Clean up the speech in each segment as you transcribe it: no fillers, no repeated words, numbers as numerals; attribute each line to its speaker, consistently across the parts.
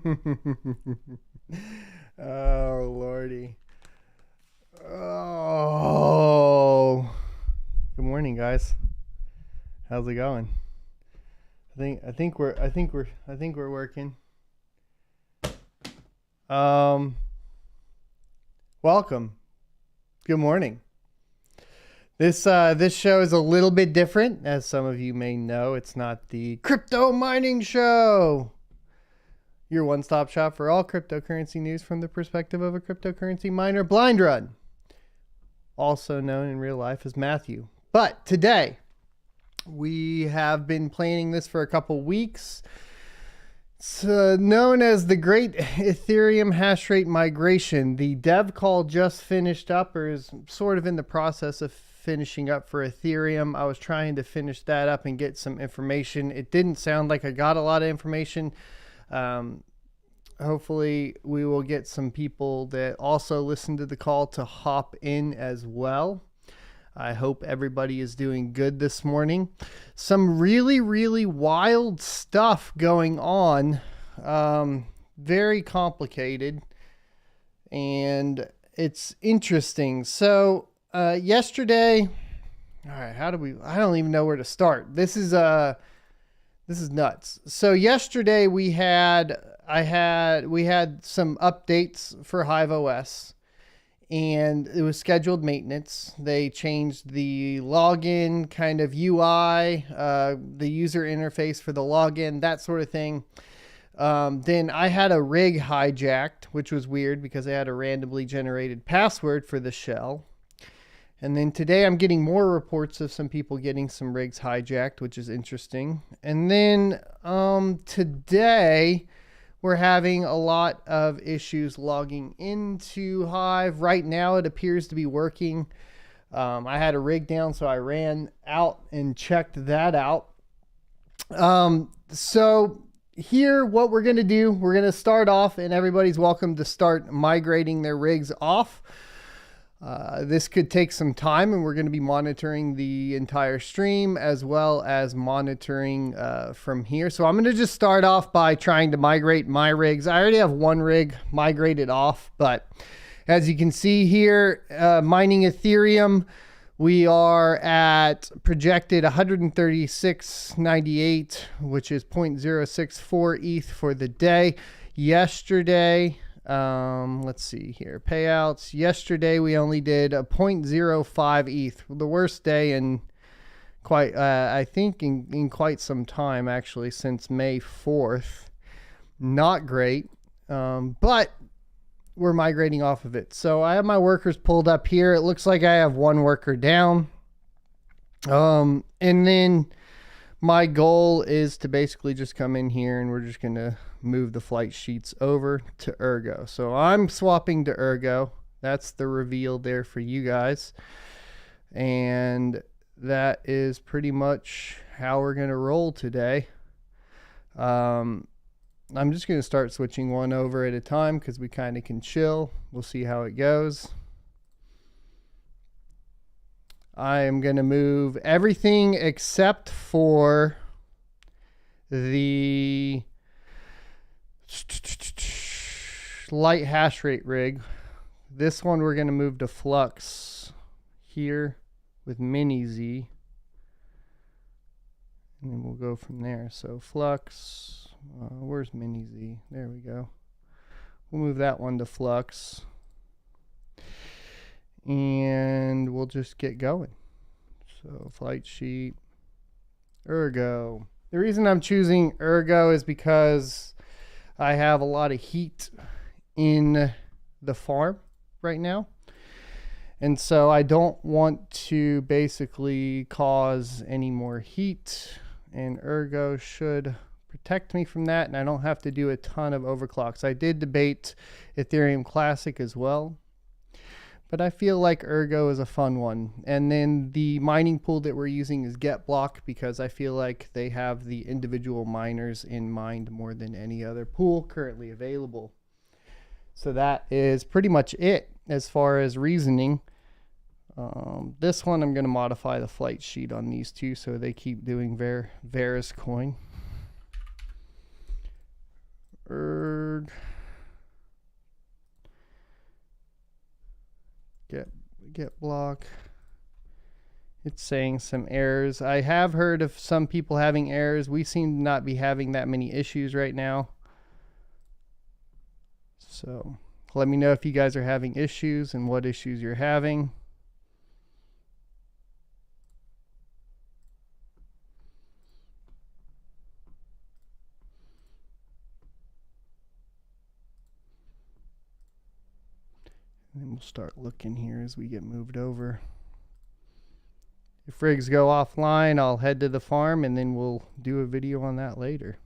Speaker 1: Oh, Lordy. Oh. Good morning, guys. How's it going? I think we're working. Welcome. Good morning. This show is a little bit different, as some of you may know. It's not the crypto mining show. Your one-stop shop for all cryptocurrency news from the perspective of a cryptocurrency miner, Blind Run, also known in real life as Matthew. But today, we have been planning this for a couple weeks. It's known as the Great Ethereum Hashrate Migration. The dev call just finished up, or is sort of in the process of finishing up for Ethereum. I was trying to finish that up and get some information. It didn't sound like I got a lot of information. Hopefully we will get some people that also listen to the call to hop in as well. I hope everybody is doing good this morning. Some really, really wild stuff going on. Very complicated. And it's interesting. So, yesterday, all right, I don't even know where to start. This is nuts. So yesterday we had some updates for Hive OS. And it was scheduled maintenance. They changed the login kind of UI, the user interface for the login, that sort of thing. Then I had a rig hijacked, which was weird because I had a randomly generated password for the shell. And then today I'm getting more reports of some people getting some rigs hijacked, which is interesting. And then today we're having a lot of issues logging into Hive. Right now, it appears to be working. I had a rig down, so I ran out and checked that out. So here, what we're going to do, we're going to start off, and everybody's welcome to start migrating their rigs off. This could take some time, and we're going to be monitoring the entire stream as well as monitoring from here. So I'm going to just start off by trying to migrate my rigs. I already have one rig migrated off, but as you can see here, mining Ethereum, we are at projected 136.98, which is 0.064 ETH for the day. Yesterday, let's see here, payouts. Yesterday we only did a 0.05 ETH, the worst day in quite, I think in quite some time, actually, since May 4th. Not great, but we're migrating off of it. So I have my workers pulled up here. It looks like I have one worker down. And then my goal is to basically just come in here and we're just going to move the flight sheets over to Ergo. So I'm swapping to Ergo. That's the reveal there for you guys. And that is pretty much how we're going to roll today. I'm just going to start switching one over at a time because we kind of can chill. We'll see how it goes. I am going to move everything except for the light hash rate rig. This one we're going to move to Flux here with mini Z. And then we'll go from there. So Flux, where's mini Z? There we go. We'll move that one to Flux. And we'll just get going. So flight sheet, Ergo. The reason I'm choosing Ergo is because I have a lot of heat in the farm right now. And so I don't want to basically cause any more heat. And Ergo should protect me from that. And I don't have to do a ton of overclocks. I did debate Ethereum Classic as well. But I feel like Ergo is a fun one. And then the mining pool that we're using is GetBlock because I feel like they have the individual miners in mind more than any other pool currently available. So that is pretty much it as far as reasoning. This one I'm going to modify the flight sheet on these two so they keep doing Varus coin. Ergo. Get block. It's saying some errors. I have heard of some people having errors. We seem to not be having that many issues right now. So let me know if you guys are having issues and what issues you're having. And then we'll start looking here as we get moved over. If rigs go offline, I'll head to the farm and then we'll do a video on that later.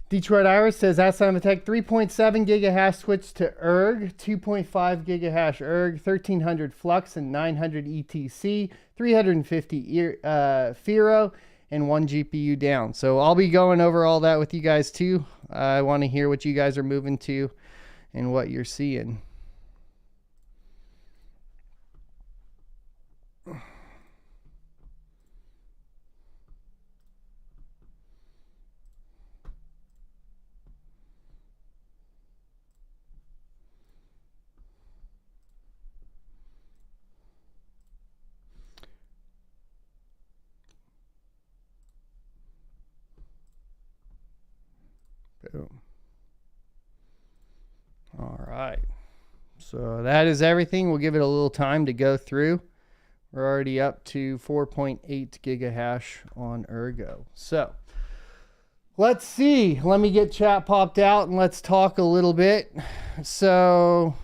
Speaker 1: Detroit Iris says, Asamatech 3.7 gigahash switch to Erg, 2.5 gigahash Erg, 1300 Flux and 900 ETC, 350 Firo, and 1 GPU down. So I'll be going over all that with you guys too. I want to hear what you guys are moving to and what you're seeing. Boom. All right. So that is everything. We'll give it a little time to go through. We're already up to 4.8 gigahash on Ergo. So let's see. Let me get chat popped out and let's talk a little bit. So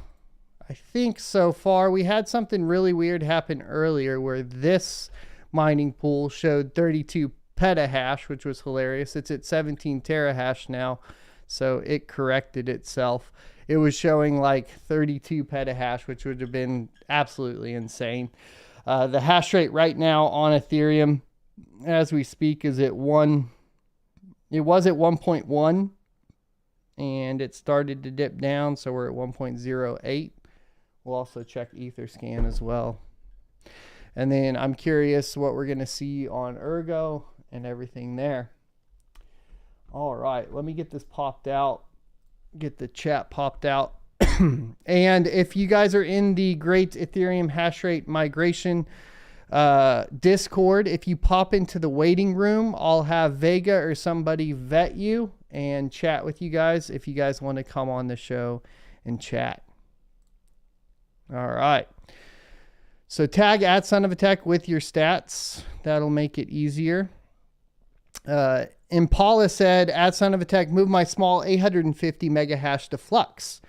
Speaker 1: I think so far we had something really weird happen earlier where this mining pool showed 32 petahash, which was hilarious. It's at 17 terahash now, so it corrected itself. It was showing like 32 petahash, which would have been absolutely insane. The hash rate right now on Ethereum as we speak is at 1. It was at 1.1 and it started to dip down, so we're at 1.08. We'll also check Etherscan as well. And then I'm curious what we're going to see on Ergo and everything there. All right, let me get this popped out, get the chat popped out. And if you guys are in the Great Ethereum Hashrate Migration Discord, if you pop into the waiting room, I'll have Vega or somebody vet you and chat with you guys if you guys want to come on the show and chat. All right. So tag @SonOfATech with your stats. That'll make it easier. Impala said, @SonOfATech, move my small 850 mega hash to Flux.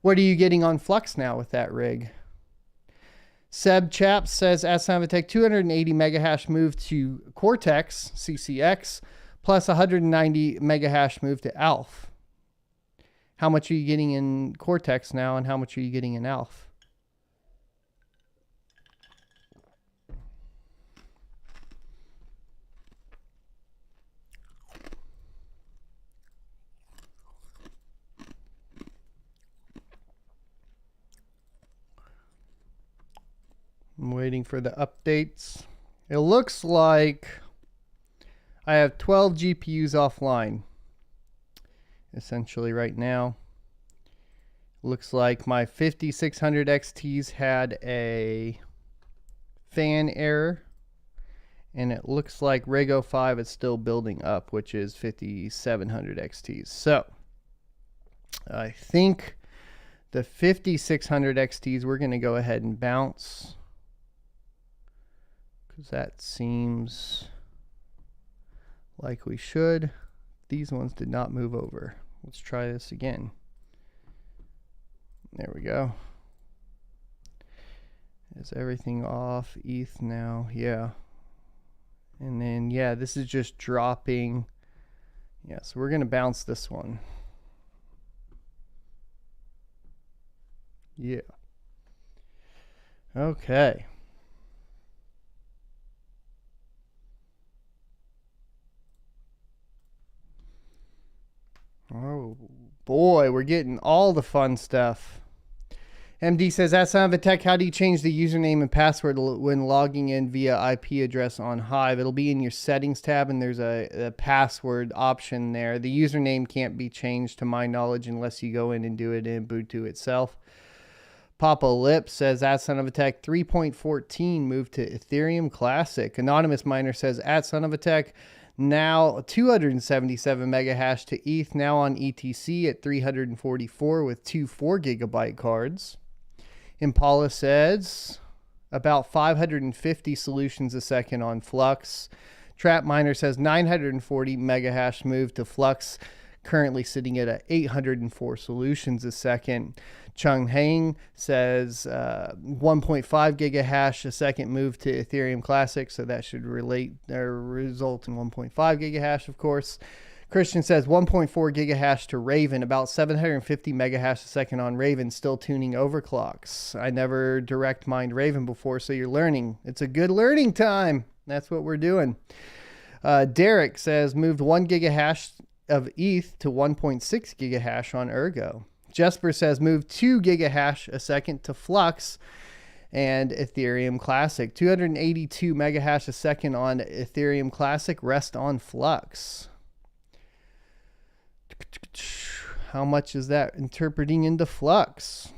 Speaker 1: What are you getting on Flux now with that rig? Seb Chaps says, @SonOfATech, 280 mega hash move to Cortex CCX plus 190 mega hash move to Alf. How much are you getting in Cortex now and how much are you getting in Alf? I'm waiting for the updates. It looks like I have 12 GPUs offline essentially right now. Looks like my 5600 XTs had a fan error, and it looks like Rego 5 is still building up, which is 5700 XTs. So I think the 5600 XTs we're going to go ahead and bounce, because that seems like we should. These ones did not move over. Let's try this again. There we go. Is everything off ETH now? Yeah. And then, yeah, this is just dropping. Yeah, so we're going to bounce this one. Yeah. Okay. Oh boy, we're getting all the fun stuff. MD says, at Son of a Tech, how do you change the username and password when logging in via IP address on Hive? It'll be in your settings tab, and there's a password option there. The username can't be changed to my knowledge unless you go in and do it in Ubuntu itself. Papa Lip says, at Son of a Tech, 3.14 moved to Ethereum Classic. Anonymous Miner says, at Son of a Tech, now 277 mega hash to ETH, now on ETC at 344 with two 4 gigabyte cards. Impala says about 550 solutions a second on Flux. Trap Miner says 940 mega hash moved to Flux, currently sitting at 804 solutions a second. Chung Hang says 1.5 gigahash a second move to Ethereum Classic, so that should result in 1.5 gigahash, of course. Christian says 1.4 gigahash to Raven, about 750 megahash a second on Raven, still tuning overclocks. I never direct mined Raven before, so you're learning. It's a good learning time. That's what we're doing. Derek says moved 1 gigahash of ETH to 1.6 gigahash on Ergo. Jesper says moved 2 gigahash a second to Flux and Ethereum Classic. 282 megahash a second on Ethereum Classic, rest on Flux. How much is that interpreting into Flux?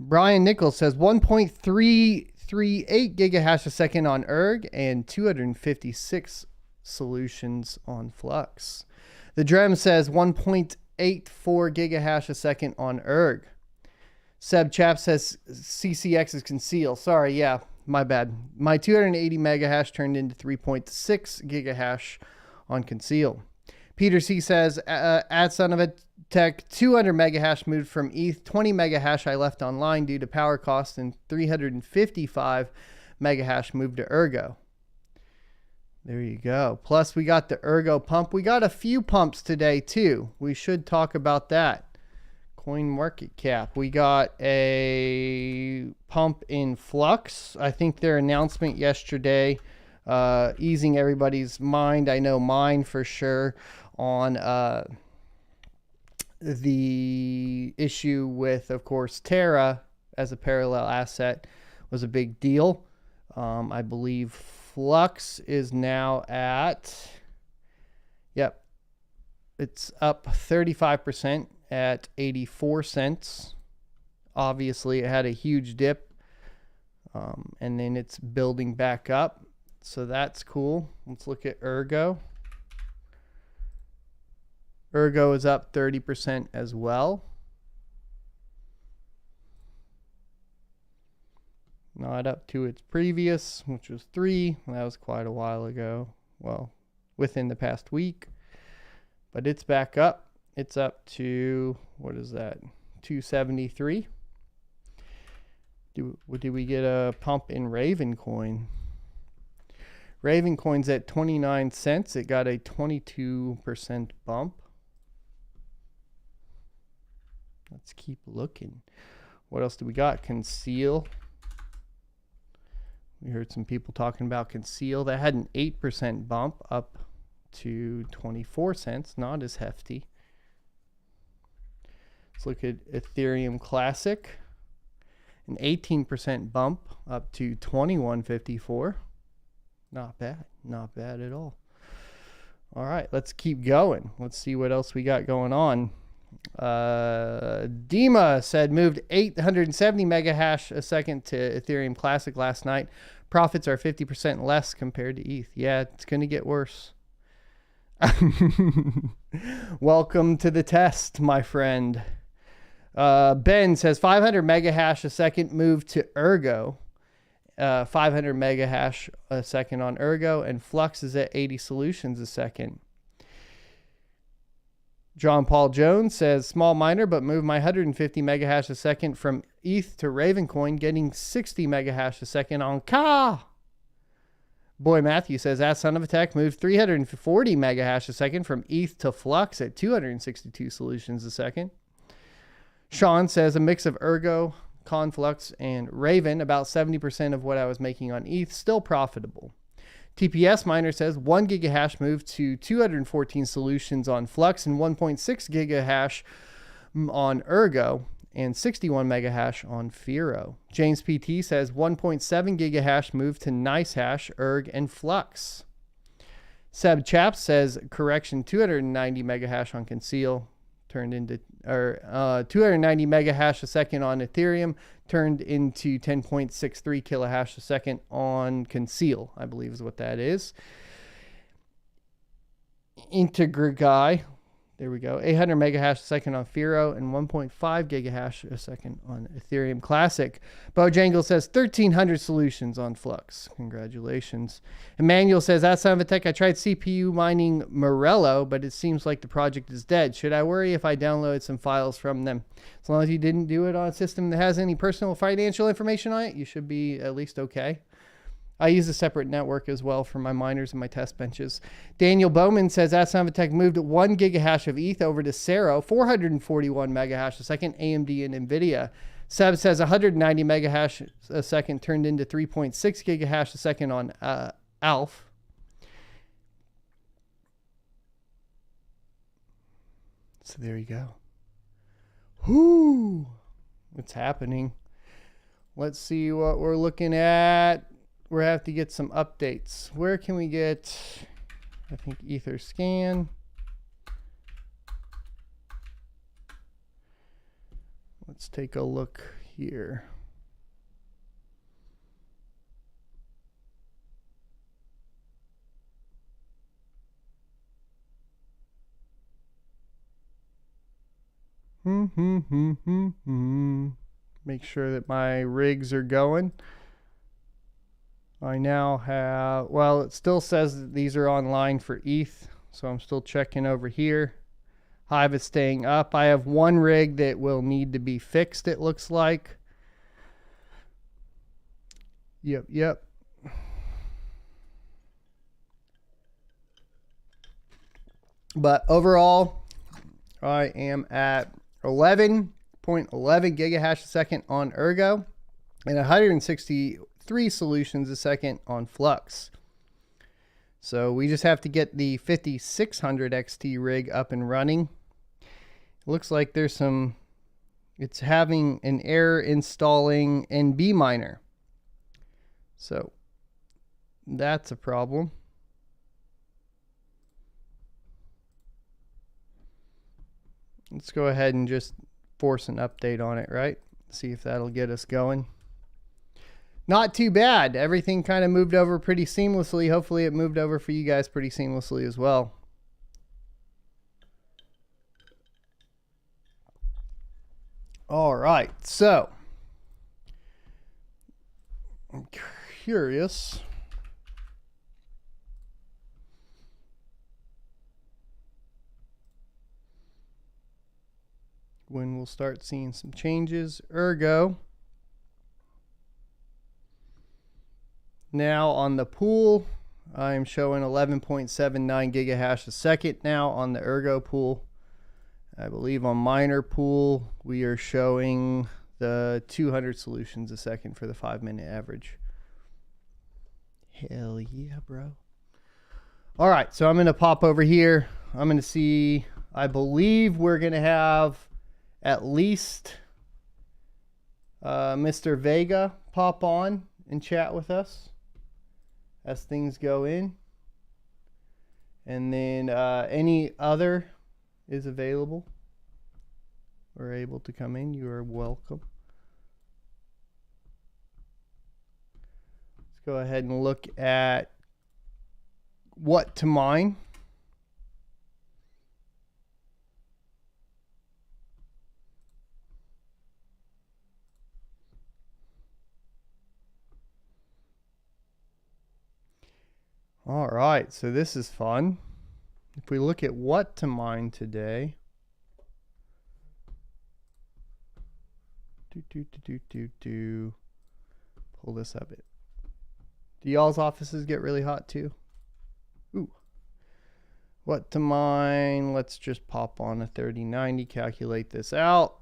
Speaker 1: Brian Nichols says 1.338 gigahash a second on Erg and 256 solutions on Flux. The Drem says 1.84 gigahash a second on Erg. Seb Chap says CCX is conceal. Sorry, yeah, my bad. My 280 megahash turned into 3.6 gigahash on conceal. Peter C says, at Son of a Tech, 200 megahash moved from ETH, 20 megahash I left online due to power costs, and 355 megahash moved to Ergo. There you go. Plus, we got the Ergo pump. We got a few pumps today, too. We should talk about that. Coin market cap. We got a pump in Flux. I think their announcement yesterday, easing everybody's mind. I know mine for sure, on the issue with, of course, Terra as a parallel asset was a big deal. I believe Flux is now at, yep, it's up 35% at 84 cents. Obviously, it had a huge dip, and then it's building back up. So that's cool. Let's look at Ergo. Ergo is up 30% as well. Not up to its previous, which was 3. That was quite a while ago. Well, within the past week. But it's back up. It's up to, what is that? 273. Did we get a pump in Raven Coin? Raven Coin's at 29 cents. It got a 22% bump. Let's keep looking. What else do we got? Conceal. We heard some people talking about Conceal. That had an 8% bump up to 24 cents. Not as hefty. Let's look at Ethereum Classic. An 18% bump up to 21.54. Not bad. Not bad at all. All right, let's keep going. Let's see what else we got going on. Dima said moved 870 mega hash a second to Ethereum Classic last night. Profits are 50% less compared to ETH. Yeah, it's going to get worse. Welcome to the test, my friend. Ben says 500 mega hash a second moved to Ergo. 500 mega hash a second on Ergo, and Flux is at 80 solutions a second. John Paul Jones says, small miner, but moved my 150 mega hash a second from ETH to Ravencoin, getting 60 mega hash a second on Ka. Boy Matthew says, at Son of a Tech, moved 340 mega hash a second from ETH to Flux at 262 solutions a second. Sean says, a mix of Ergo, Conflux, and Raven, about 70% of what I was making on ETH, still profitable. TPS Miner says 1 gigahash moved to 214 solutions on Flux and 1.6 gigahash on Ergo, and 61 mega hash on Firo. James PT says 1.7 gigahash moved to NiceHash, Erg, and Flux. Seb Chaps says correction 290 mega hash on Conceal turned into 290 mega hash a second on Ethereum turned into 10.63 kilohash a second on Conceal, I believe is what that is. Integra guy, there we go, 800 mega hash a second on Firo and 1.5 gigahash a second on Ethereum Classic. Bojangle says 1,300 solutions on Flux. Congratulations. Emmanuel says, at Son of a Tech, I tried CPU mining Morello, but it seems like the project is dead. Should I worry if I download some files from them? As long as you didn't do it on a system that has any personal financial information on it, you should be at least okay. I use a separate network as well for my miners and my test benches. Daniel Bowman says, at Son of a Tech moved 1 gigahash of ETH over to Cero, 441 megahash a second, AMD and NVIDIA. Seb says 190 megahash a second turned into 3.6 gigahash a second on ALF. So there you go. Whoo! What's happening? Let's see what we're looking at. We have to get some updates. Where can we get, I think, Etherscan. Let's take a look here. Make sure that my rigs are going. I now have, well, it still says that these are online for ETH, so I'm still checking over here. Hive is staying up. I have one rig that will need to be fixed, it looks like. Yep. But overall, I am at 11.11 gigahash a second on Ergo and 163 solutions a second on Flux. So we just have to get the 5600 XT rig up and running. It looks like there's some, it's having an error installing NB miner. So that's a problem. Let's go ahead and just force an update on it, right? See if that'll get us going. Not too bad. Everything kind of moved over pretty seamlessly. Hopefully it moved over for you guys pretty seamlessly as well. All right, so I'm curious. When we'll start seeing some changes. Ergo. Now on the pool, I'm showing 11.79 gigahash a second now on the Ergo pool. I believe on miner pool, we are showing the 200 solutions a second for the 5-minute average. Hell yeah, bro. All right, so I'm going to pop over here. I'm going to see, I believe we're going to have at least Mr. Vega pop on and chat with us as things go in. And then any other is available or able to come in. You are welcome. Let's go ahead and look at what to mine. All right, so this is fun. If we look at what to mine today, pull this up. Do y'all's offices get really hot too? Ooh. What to mine? Let's just pop on a 3090, calculate this out.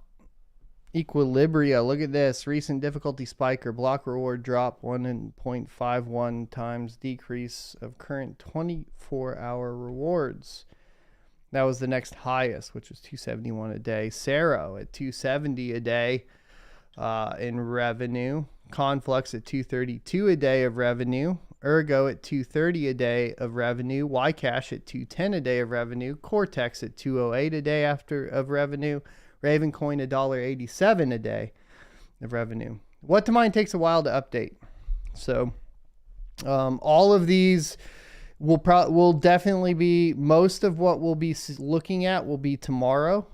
Speaker 1: Equilibria, look at this. Recent difficulty spike or block reward drop 1.51 times decrease of current 24-hour rewards. That was the next highest, which was 271 a day. Cero at 270 a day in revenue. Conflux at 232 a day of revenue. Ergo at 230 a day of revenue. Ycash at 210 a day of revenue. Cortex at 208 a day of revenue. Ravencoin $1.87 a day of revenue. What to Mine takes a while to update. So all of these will definitely be, most of what we'll be looking at will be tomorrow,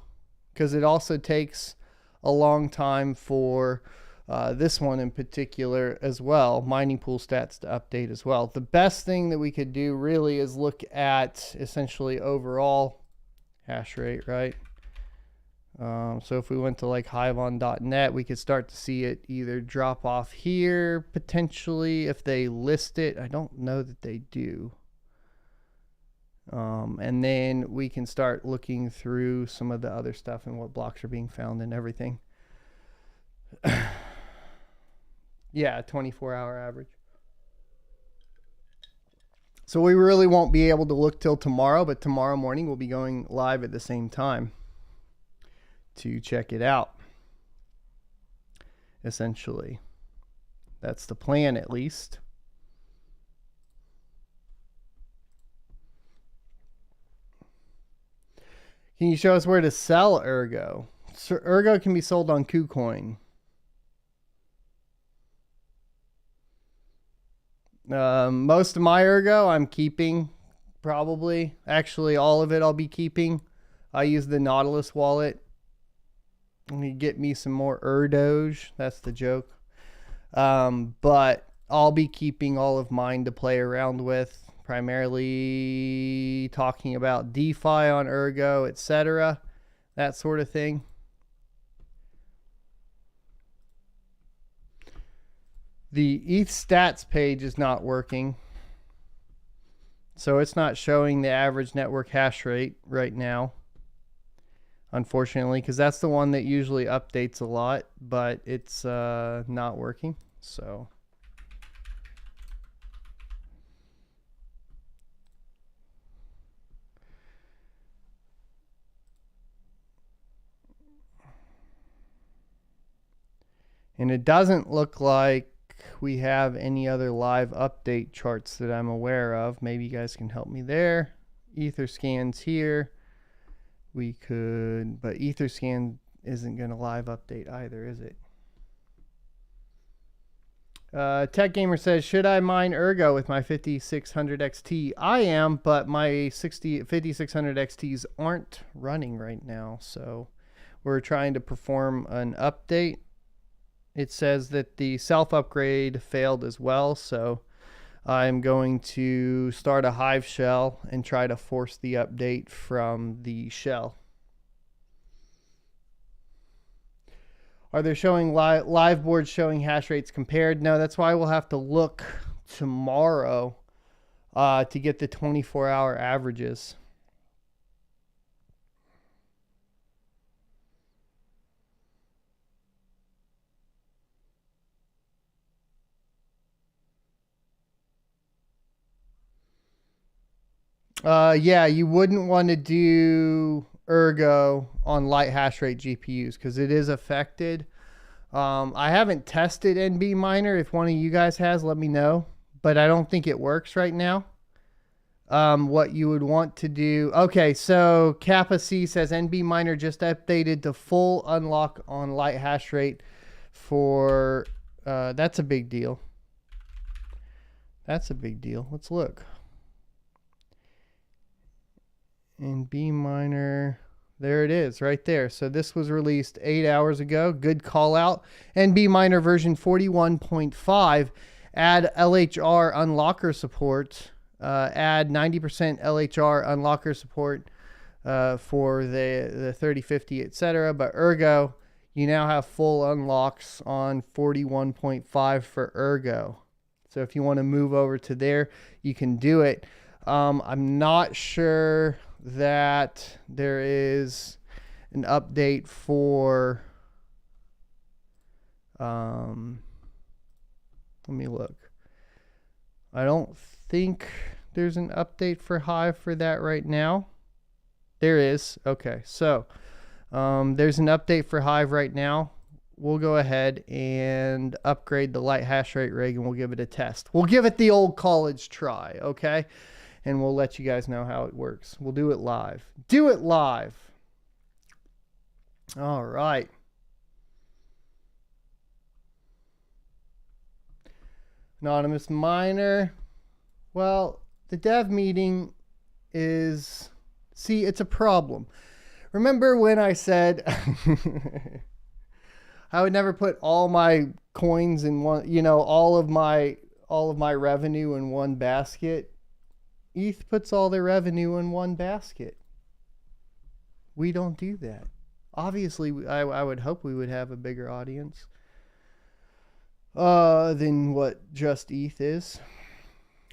Speaker 1: because it also takes a long time for this one in particular as well, mining pool stats to update as well. The best thing that we could do really is look at essentially overall hash rate, right? So if we went to like hiveon.net, we could start to see it either drop off here potentially if they list it. I don't know that they do. And then we can start looking through some of the other stuff and what blocks are being found and everything. Yeah, 24-hour average. So we really won't be able to look till tomorrow, but tomorrow morning we'll be going live at the same time to check it out. Essentially, that's the plan, at least. Can you show us where to sell Ergo? So Ergo can be sold on KuCoin. Most of my Ergo I'm keeping, probably. Actually, all of it I'll be keeping. I use the Nautilus wallet. Let me get me some more Erdoge. That's the joke. But I'll be keeping all of mine to play around with. Primarily talking about DeFi on Ergo, etc. That sort of thing. The ETH stats page is not working. So it's not showing the average network hash rate right now. Unfortunately, because that's the one that usually updates a lot, but it's not working. So and it doesn't look like we have any other live update charts that I'm aware of. Maybe you guys can help me there. Etherscan's here. We could, but Etherscan isn't going to live update either, is it? Tech Gamer says, should I mine Ergo with my 5600 XT? I am, but my 5600 XTs aren't running right now. So we're trying to perform an update. It says that the self-upgrade failed as well, so I'm going to start a Hive shell and try to force the update from the shell. Are there showing live boards showing hash rates compared? No, that's why we'll have to look tomorrow to get the 24-hour averages. Yeah, you wouldn't want to do Ergo on light hash rate GPUs because it is affected. I haven't tested NB Miner. If one of you guys has, let me know. But I don't think it works right now. What you would want to do. Okay, so Kappa C says NB Miner just updated to full unlock on light hash rate for... that's a big deal. That's a big deal. Let's look. NB Miner, there it is right there. So this was released 8 hours ago. Good call out. NB Miner version 41.5. Add LHR unlocker support. Add 90% LHR unlocker support for the 3050, etc. But Ergo, you now have full unlocks on 41.5 for Ergo. So if you want to move over to there, you can do it. I'm not sure that there is an update for let me look. I don't think there's an update for Hive for that right now. There is. Okay, so there's an update for Hive right now. We'll go ahead and upgrade the light hash rate rig, and we'll give it a test. We'll give it the old college try, okay? And we'll let you guys know how it works. We'll do it live. Do it live. All right. Anonymous miner. Well, the dev meeting is... See, it's a problem. Remember when I said I would never put all my coins in one, you know, all of my revenue in one basket? ETH puts all their revenue in one basket. We don't do that. Obviously, I would hope we would have a bigger audience than what just ETH is.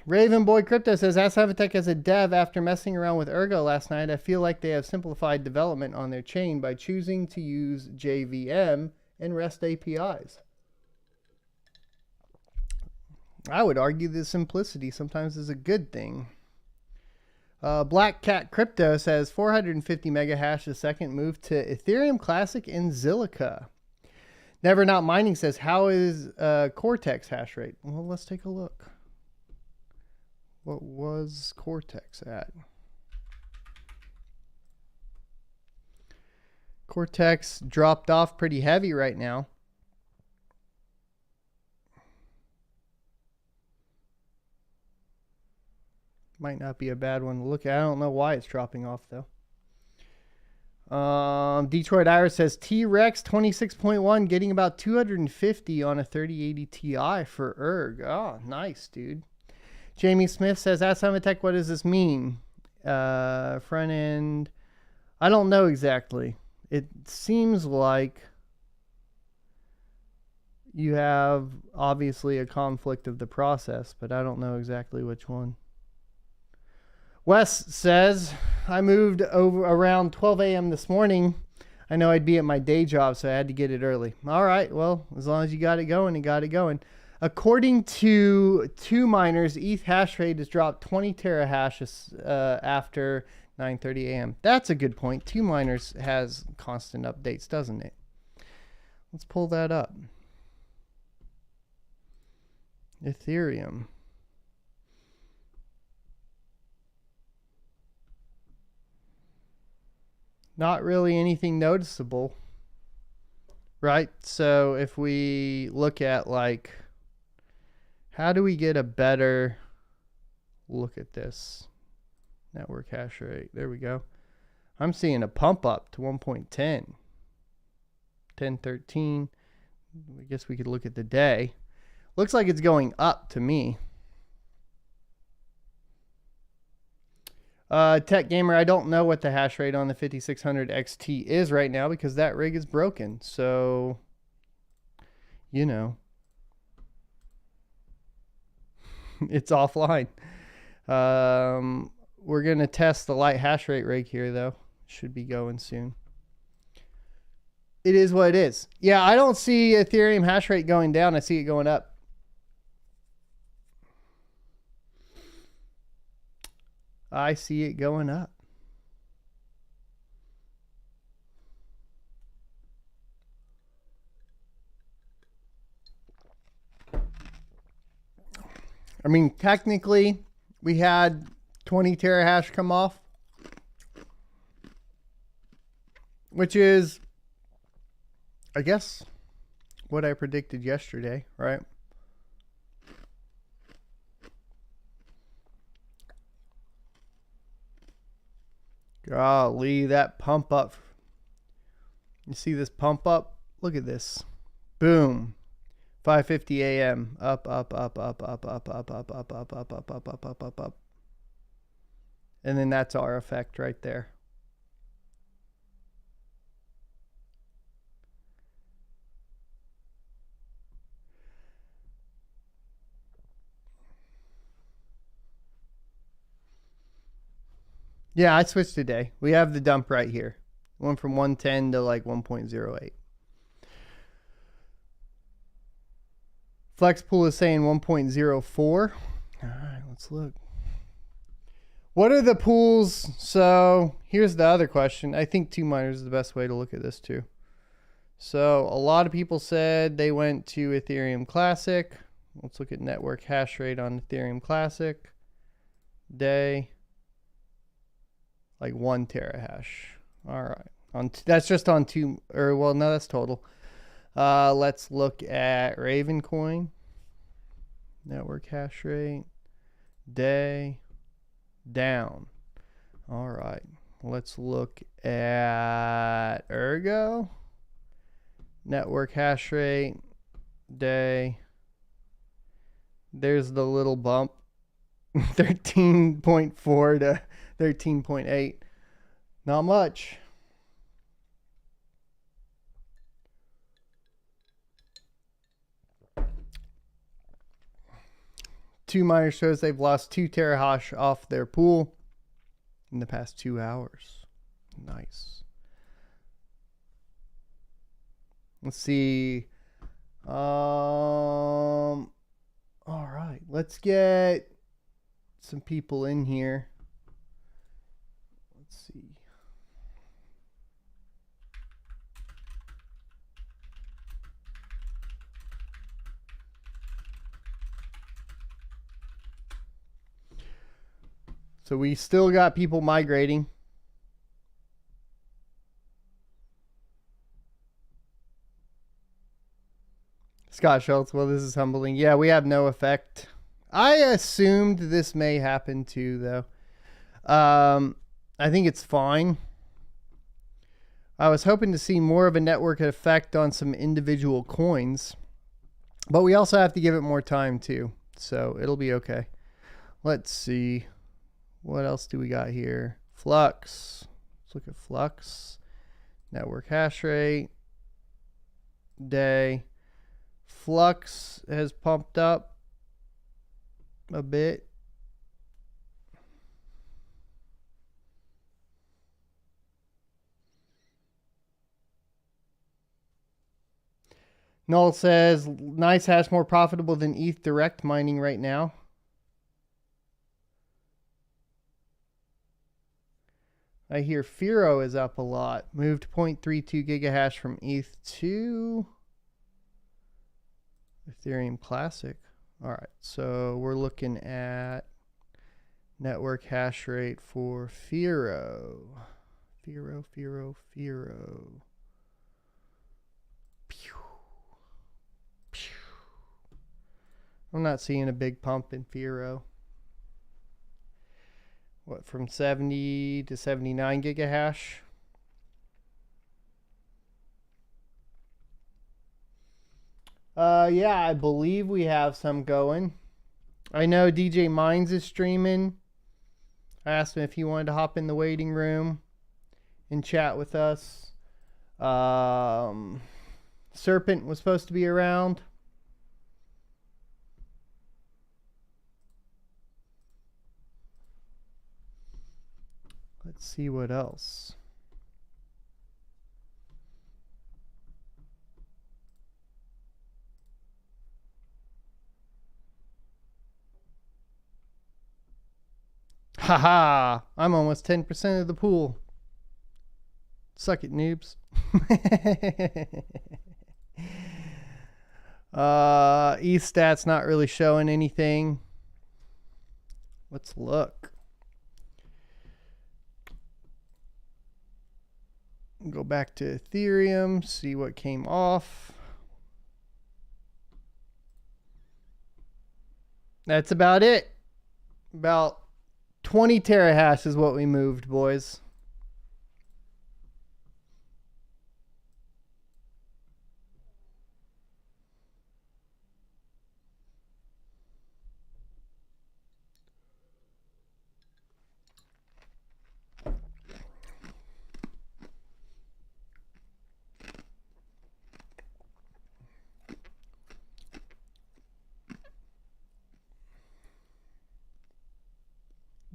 Speaker 1: Raven Boy Crypto says, Ask Havitech as a dev, after messing around with Ergo last night, I feel like they have simplified development on their chain by choosing to use JVM and REST APIs. I would argue the simplicity sometimes is a good thing. Black Cat Crypto says 450 mega hash a second moved to Ethereum Classic and Zilliqa. Never Not Mining says, how is Cortex hash rate? Well, let's take a look. What was Cortex at? Cortex dropped off pretty heavy right now. Might not be a bad one to look at. I don't know why it's dropping off though. Detroit Iris says T-Rex 26.1 getting about 250 on a 3080 Ti for ERG. Oh, nice, dude. Jamie Smith says, Ask Havitech, what does this mean? Front end. I don't know exactly. It seems like you have obviously a conflict of the process, but I don't know exactly which one. Wes says, I moved over around 12 a.m. this morning. I know I'd be at my day job, so I had to get it early. All right, well, as long as you got it going, you got it going. According to two miners, ETH hash rate has dropped 20 terahashes after 9:30 a.m. That's a good point. Two miners has constant updates, doesn't it? Let's pull that up. Ethereum. Not really anything noticeable, right? So if we look at like, how do we get a better look at this network hash rate? There we go. I'm seeing a pump up to 1.10, 1013. I guess we could look at the day. Looks like it's going up to me. Tech Gamer, I don't know what the hash rate on the 5600 XT is right now because that rig is broken. So, you know, it's offline. We're going to test the light hash rate rig here, though. Should be going soon. It is what it is. Yeah, I don't see Ethereum hash rate going down. I see it going up. I see it going up. I mean, technically, we had 20 terahash come off, which is, I guess, what I predicted yesterday, right? Golly, that pump up. You see this pump up? Look at this. Boom. 5:50 a.m. Up, up, up, up, up, up, up, up, up, up, up, up, up, up, up, up, up. And then that's our effect right there. Yeah, I switched today. We have the dump right here. Went from 110 to like 1.08. Flexpool is saying 1.04. All right, let's look. What are the pools? So here's the other question. I think 2 miners is the best way to look at this too. So a lot of people said they went to Ethereum Classic. Let's look at network hash rate on Ethereum Classic. Day. Like 1 terahash. All right. That's just on 2, or well, no, that's total. Let's look at Ravencoin. Network hash rate. Day. Down. All right. Let's look at Ergo. Network hash rate. Day. There's the little bump. 13.4 to 13.8. Not much. Two miners shows they've lost 2 terahash off their pool in the past 2 hours. Nice. Let's see. All right. Let's get some people in here. Let's see. So we still got people migrating. Scott Schultz, well, this is humbling. Yeah, we have no effect. I assumed this may happen too, though. I think it's fine. I was hoping to see more of a network effect on some individual coins, but we also have to give it more time too, so it'll be okay. Let's see. What else do we got here? Flux. Let's look at Flux. Network hash rate. Day. Flux has pumped up a bit. Null says, nice hash, more profitable than ETH direct mining right now. I hear Firo is up a lot. Moved 0.32 gigahash from ETH to Ethereum Classic. All right, so we're looking at network hash rate for Firo. Firo. Pew. Pew. I'm not seeing a big pump in Firo. What, from 70 to 79 gigahash? Yeah, I believe we have some going. I know DJ Mines is streaming. I asked him if he wanted to hop in the waiting room and chat with us. Serpent was supposed to be around. Let's see what else. Haha, I'm almost 10% of the pool. Suck it, noobs. ETH stats not really showing anything. Let's look. Go back to Ethereum, see what came off. That's about it. About 20 terahash is what we moved, boys.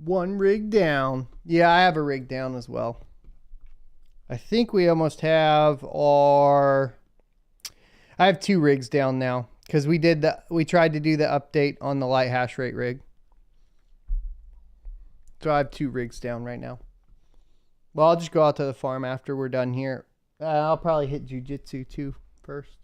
Speaker 1: One rig down. Yeah, I have a rig down as well. I think we almost have our... I have 2 rigs down now because we tried to do the update on the light hash rate rig. So I have 2 rigs down right now. Well, I'll just go out to the farm after we're done here. I'll probably hit jiu-jitsu too first.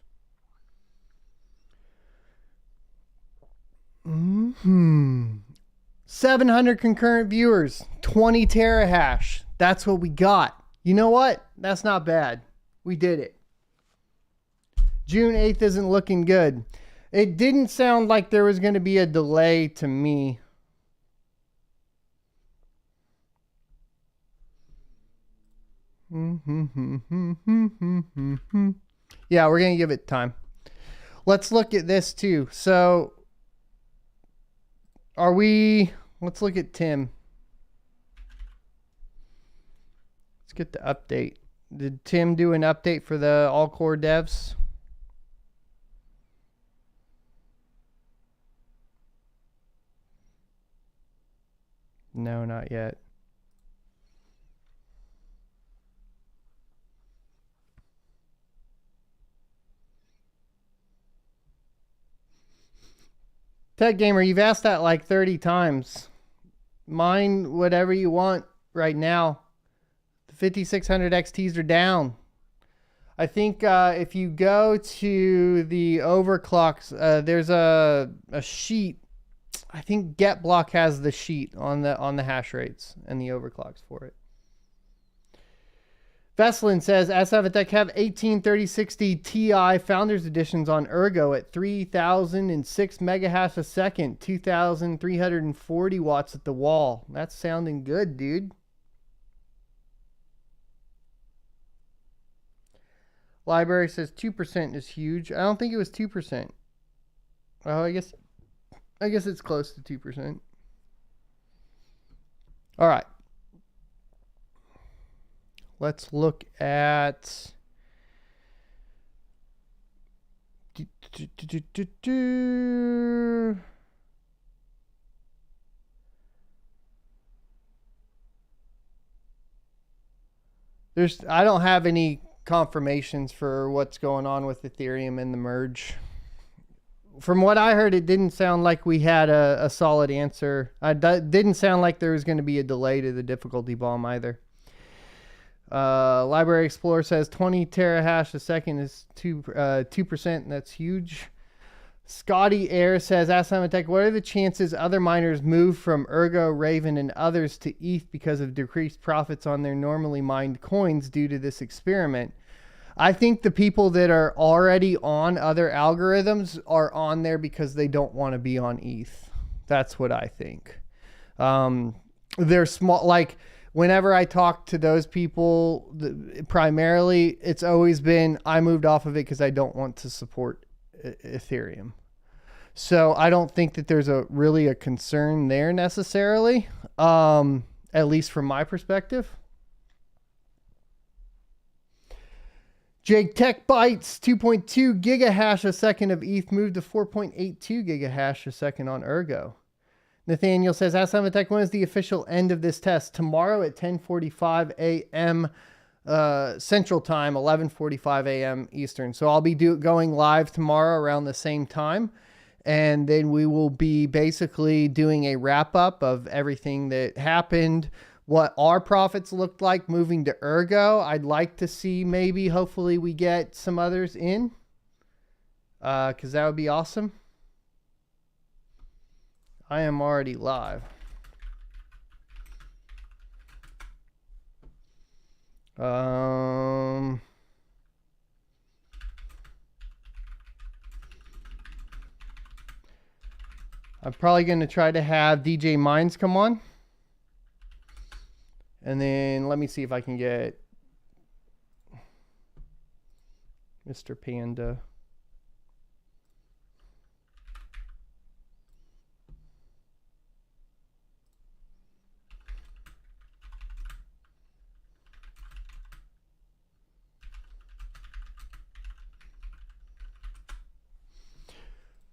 Speaker 1: 700 concurrent viewers, 20 terahash. That's what we got. You know what? That's not bad. We did it. June 8th isn't looking good. It didn't sound like there was going to be a delay to me. Yeah, we're going to give it time. Let's look at this too. So, let's look at Tim. Let's get the update. Did Tim do an update for the all core devs? No, not yet. Tech Gamer, you've asked that like 30 times. Mine whatever you want right now. The 5600 XTs are down. I think if you go to the overclocks, there's a sheet. I think GetBlock has the sheet on the hash rates and the overclocks for it. Veslin says, S7Tech have 183060 Ti Founders Editions on Ergo at 3006 megahash a second, 2340 watts at the wall. That's sounding good, dude. Library says 2% is huge. I don't think it was 2%. Oh, I guess it's close to 2%. All right. Let's look at I don't have any confirmations for what's going on with Ethereum and the merge. From what I heard, it didn't sound like we had a solid answer. It didn't sound like there was going to be a delay to the difficulty bomb either. Library Explorer says 20 terahash a second is 2%, and that's huge. Scotty Air says, Ask Tech, what are the chances other miners move from Ergo, Raven, and others to ETH because of decreased profits on their normally mined coins due to this experiment? I think the people that are already on other algorithms are on there because they don't want to be on ETH. That's what I think. They're small, like, whenever I talk to those people, primarily, it's always been, I moved off of it because I don't want to support Ethereum. So I don't think that there's really a concern there necessarily, at least from my perspective. Jake Tech Bytes, 2.2 gigahash a second of ETH moved to 4.82 gigahash a second on Ergo. Nathaniel says, Ask Tech, when is the official end of this test? Tomorrow at 10:45 a.m. Central Time, 11:45 a.m. Eastern. So I'll be going live tomorrow around the same time. And then we will be basically doing a wrap up of everything that happened, what our profits looked like moving to Ergo. I'd like to see hopefully we get some others in, because that would be awesome. I am already live. I'm probably going to try to have DJ Mines come on. And then let me see if I can get Mr. Panda.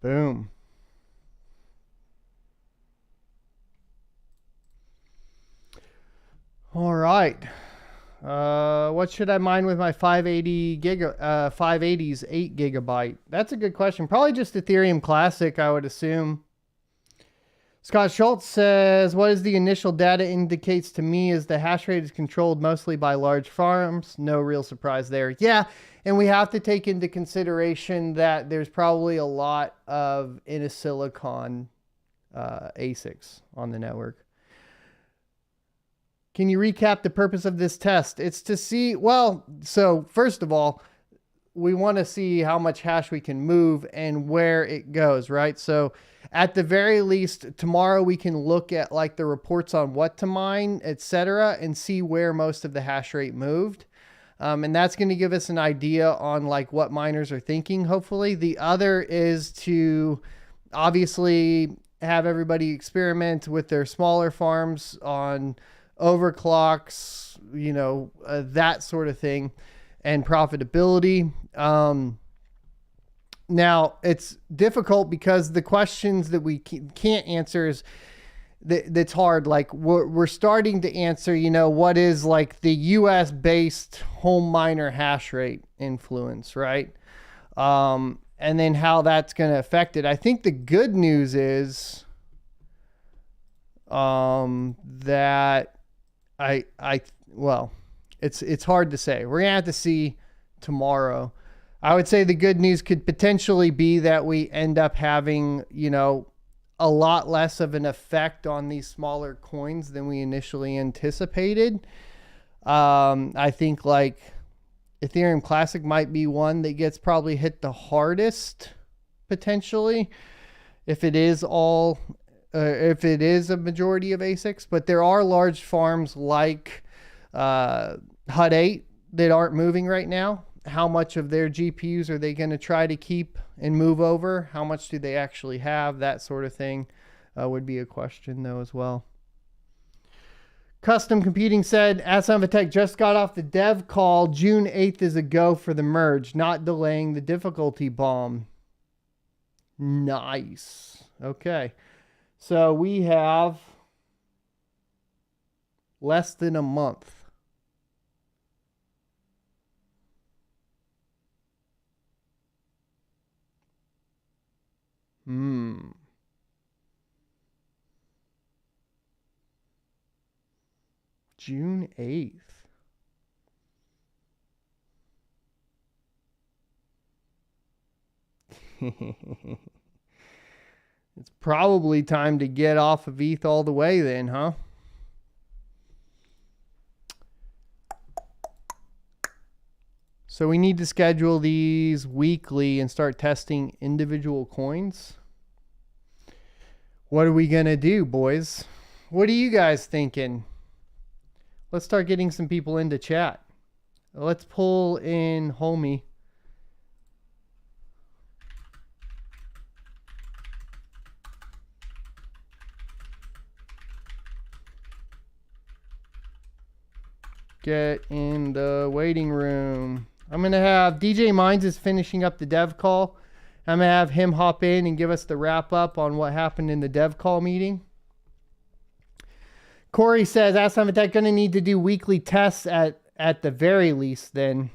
Speaker 1: Boom. All right. What should I mine with my 580s 8 gigabyte? That's a good question. Probably just Ethereum Classic, I would assume. Scott Schultz says, what is the initial data indicates to me is the hash rate is controlled mostly by large farms. No real surprise there. Yeah, and we have to take into consideration that there's probably a lot of silicon ASICs on the network. Can you recap the purpose of this test? It's to see, well, so first of all, we want to see how much hash we can move and where it goes, right? So at the very least, tomorrow we can look at like the reports on what to mine, etc., and see where most of the hash rate moved. And that's going to give us an idea on like what miners are thinking, hopefully. The other is to obviously have everybody experiment with their smaller farms on overclocks, you know, that sort of thing, and profitability. Now it's difficult because the questions that we can't answer is that's hard. Like we're starting to answer, you know, what is like the US based home miner hash rate influence, right? And then how that's going to affect it. I think the good news is that well, it's hard to say. We're going to have to see tomorrow. I would say the good news could potentially be that we end up having, you know, a lot less of an effect on these smaller coins than we initially anticipated. I think like Ethereum Classic might be one that gets probably hit the hardest potentially if it is all if it is a majority of ASICs, but there are large farms like HUD 8 that aren't moving right now. How much of their GPUs are they going to try to keep and move over? How much do they actually have? That sort of thing would be a question though as well. Custom Computing said, Asanvatech just got off the dev call. June 8th is a go for the merge, not delaying the difficulty bomb. Nice. Okay. So we have less than a month. June 8th. It's probably time to get off of ETH all the way then, huh? So we need to schedule these weekly and start testing individual coins. What are we going to do, boys? What are you guys thinking? Let's start getting some people into chat. Let's pull in Homie. Get in the waiting room. I'm going to have DJ Mines is finishing up the dev call. I'm going to have him hop in and give us the wrap up on what happened in the dev call meeting. Corey says, Asanvatech going to need to do weekly tests at the very least then.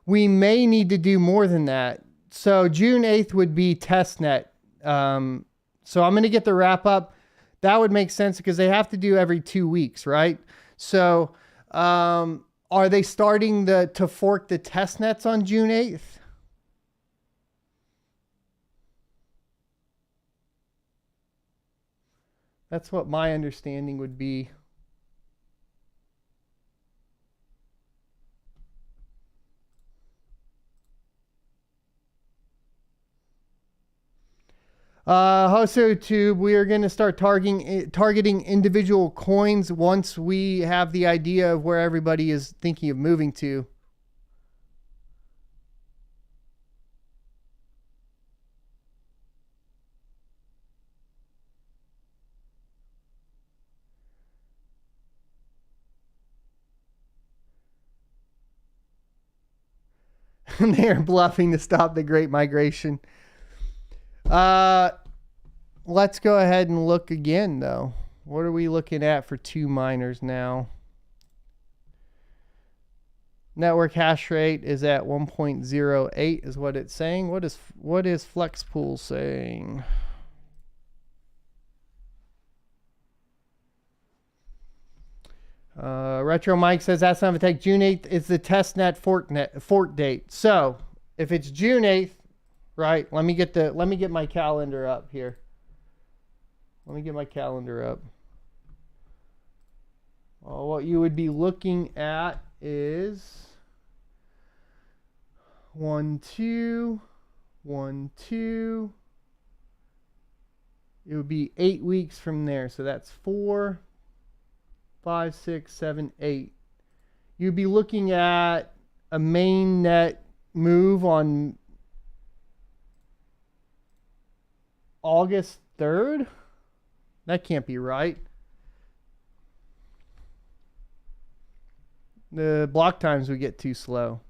Speaker 1: We may need to do more than that. So June 8th would be testnet. So I'm going to get the wrap up. That would make sense because they have to do every 2 weeks, right? So are they starting to fork the testnets on June 8th? That's what my understanding would be. HosoTube, we are going to start targeting individual coins once we have the idea of where everybody is thinking of moving to. They're bluffing to stop the Great Migration. Let's go ahead and look again, though. What are we looking at for 2 miners now? Network hash rate is at 1.08 is what it's saying. What is Flexpool saying? Retro Mike says that's not a tech. June 8th is the testnet fork date. So if it's June 8th, right? Let me get my calendar up here. Let me get my calendar up. What you would be looking at is 1, 2, 1, 2. It would be 8 weeks from there. So that's 4, 5, 6, 7, 8. You'd be looking at a mainnet move on August 3rd. That can't be right. The block times would get too slow.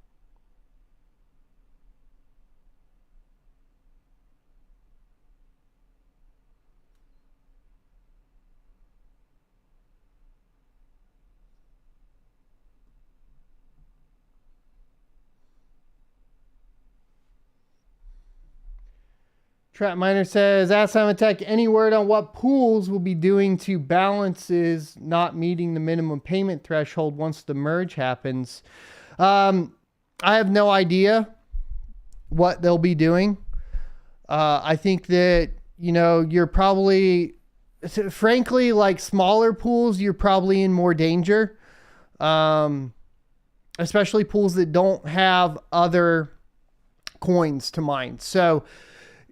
Speaker 1: Trap Miner says, ask Simon Tech, any word on what pools will be doing to balances not meeting the minimum payment threshold once the merge happens? I have no idea what they'll be doing. I think that, you're probably, frankly, like smaller pools, you're probably in more danger. Especially pools that don't have other coins to mine. So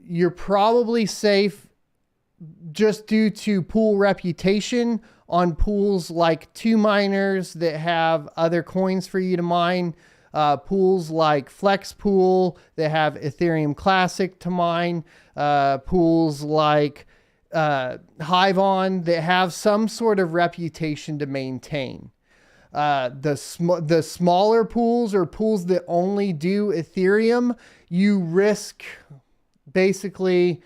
Speaker 1: you're probably safe just due to pool reputation on pools like 2 miners that have other coins for you to mine, pools like Flex Pool that have Ethereum Classic to mine, pools like Hive that have some sort of reputation to maintain. The smaller pools or pools that only do Ethereum, you risk basically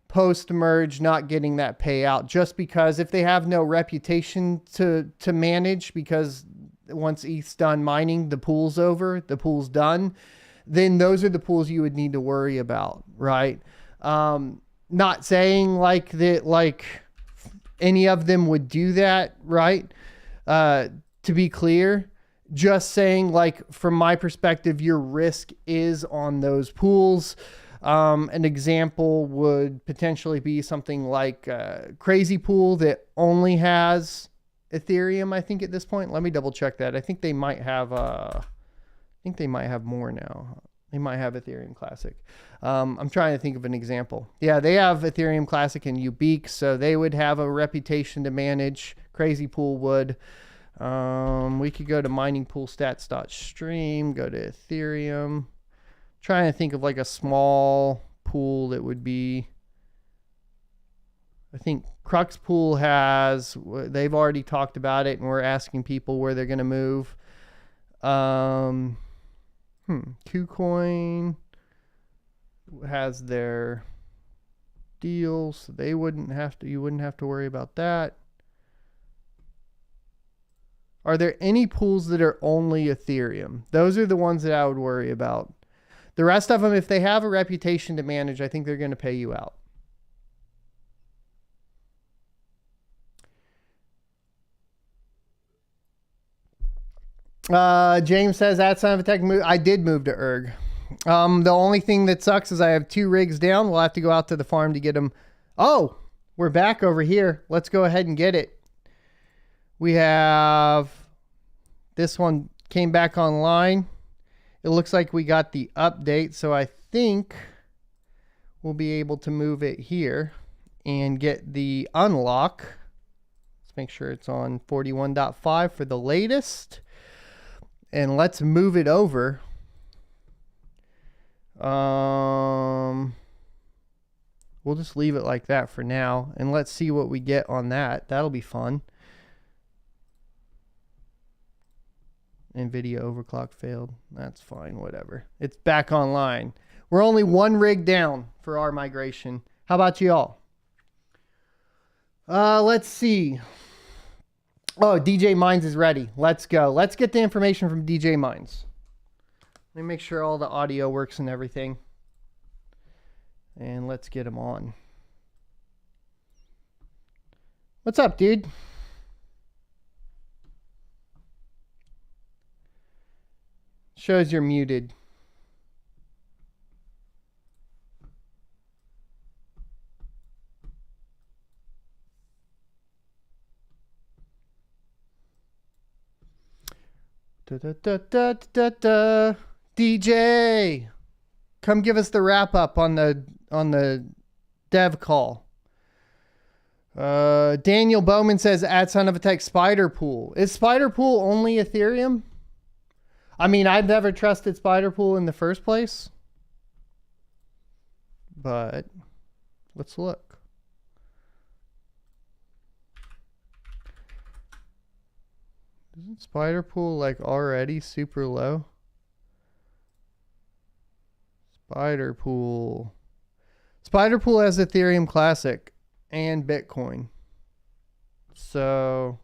Speaker 1: post-merge not getting that payout, just because if they have no reputation to manage, because once ETH's done mining, the pool's over, the pool's done, then those are the pools you would need to worry about, right? Not saying like that, like any of them would do that, right? To be clear, just saying, like, from my perspective, your risk is on those pools. An example would potentially be something like Crazy Pool that only has Ethereum, I think, at this point. Let me double check that. I think they might have more now. They might have Ethereum Classic. I'm trying to think of an example. Yeah, they have Ethereum Classic and Ubique, so they would have a reputation to manage. Crazy Pool would. We could go to miningpoolstats.stream, go to Ethereum. Trying to think of like a small pool that would be, I think Crux Pool has, they've already talked about it, and we're asking people where they're going to move. KuCoin has their deals, so they wouldn't have to, you wouldn't have to worry about that. Are there any pools that are only Ethereum? Those are the ones that I would worry about. The rest of them, if they have a reputation to manage, I think they're going to pay you out. James says, that Son of a Tech move. I did move to Erg. The only thing that sucks is I have 2 rigs down. We'll have to go out to the farm to get them. Oh, we're back over here. Let's go ahead and get it. We have, this one came back online. It looks like we got the update, so I think we'll be able to move it here and get the unlock. Let's make sure it's on 41.5 for the latest. And let's move it over. We'll just leave it like that for now, and let's see what we get on that. That'll be fun. NVIDIA overclock failed. That's fine, whatever. It's back online. We're only 1 rig down for our migration. How about y'all? Let's see. Oh, DJ Mines is ready. Let's go. Let's get the information from DJ Mines. Let me make sure all the audio works and everything. And let's get him on. What's up, dude? Shows you're muted. Da, da, da, da, da, da. DJ, come give us the wrap up on the dev call. Daniel Bowman says at Son of a Tech Spider Pool. Is Spider Pool only Ethereum? I mean, I've never trusted Spider Pool in the first place. But let's look. Isn't Spider Pool like already super low? Spider Pool. Spider Pool has Ethereum Classic and Bitcoin. So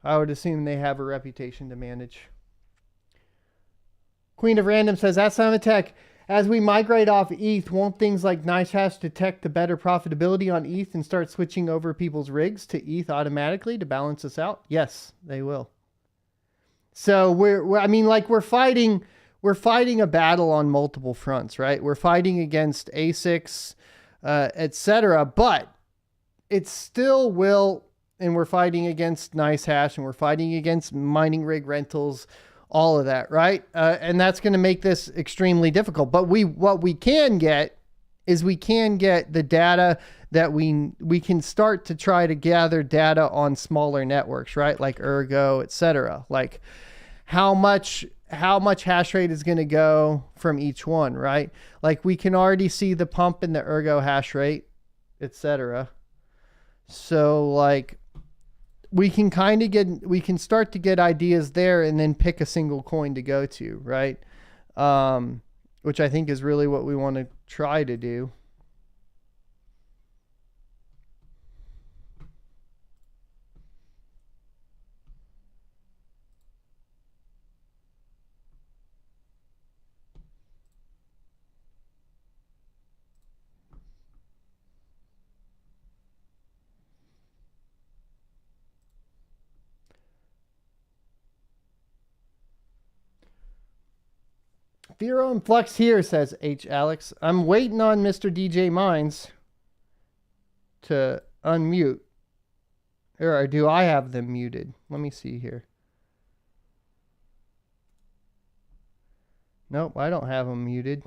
Speaker 1: I would assume they have a reputation to manage. Queen of Random says, that's Son of a Tech. As we migrate off ETH, won't things like NiceHash detect the better profitability on ETH and start switching over people's rigs to ETH automatically to balance us out? Yes, they will. So we're fighting a battle on multiple fronts, right? We're fighting against ASICs, etc. But it still will, and we're fighting against NiceHash, and we're fighting against mining rig rentals, all of that, right? And that's going to make this extremely difficult. But what we can get is we can get the data that we can start to try to gather data on smaller networks, right? Like Ergo, etc. Like how much hash rate is going to go from each one, right? Like we can already see the pump in the Ergo hash rate, etc. So like we can start to get ideas there and then pick a single coin to go to, right? Which I think is really what we want to try to do. Firo and Flux here, says H. Alex. I'm waiting on Mr. DJ Mines to unmute. Or do I have them muted? Let me see here. Nope, I don't have them muted.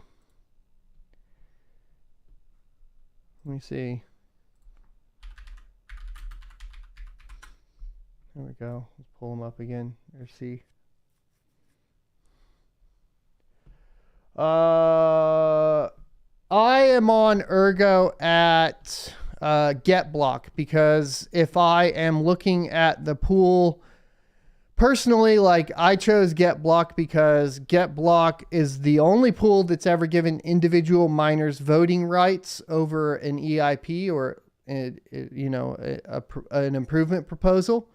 Speaker 1: Let me see. There we go. Let's pull them up again. Or see. I am on Ergo at GetBlock because if I am looking at the pool personally, like I chose GetBlock because GetBlock is the only pool that's ever given individual miners voting rights over an EIP or an improvement proposal.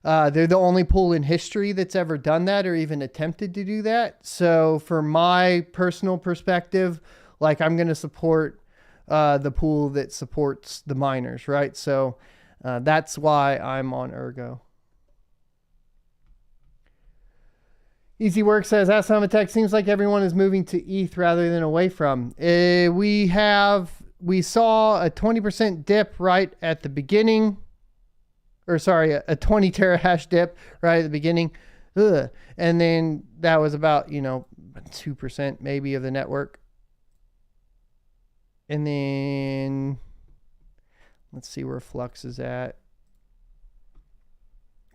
Speaker 1: They're the only pool in history that's ever done that or even attempted to do that. So for my personal perspective, like I'm going to support the pool that supports the miners, right? So that's why I'm on Ergo. Easy Work says, Ask Son of a Tech, seems like everyone is moving to ETH rather than away from. We saw a 20% dip right at the beginning. Or sorry, a 20 terahash dip right at the beginning. Ugh. And then that was about, 2% maybe of the network. And then let's see where Flux is at.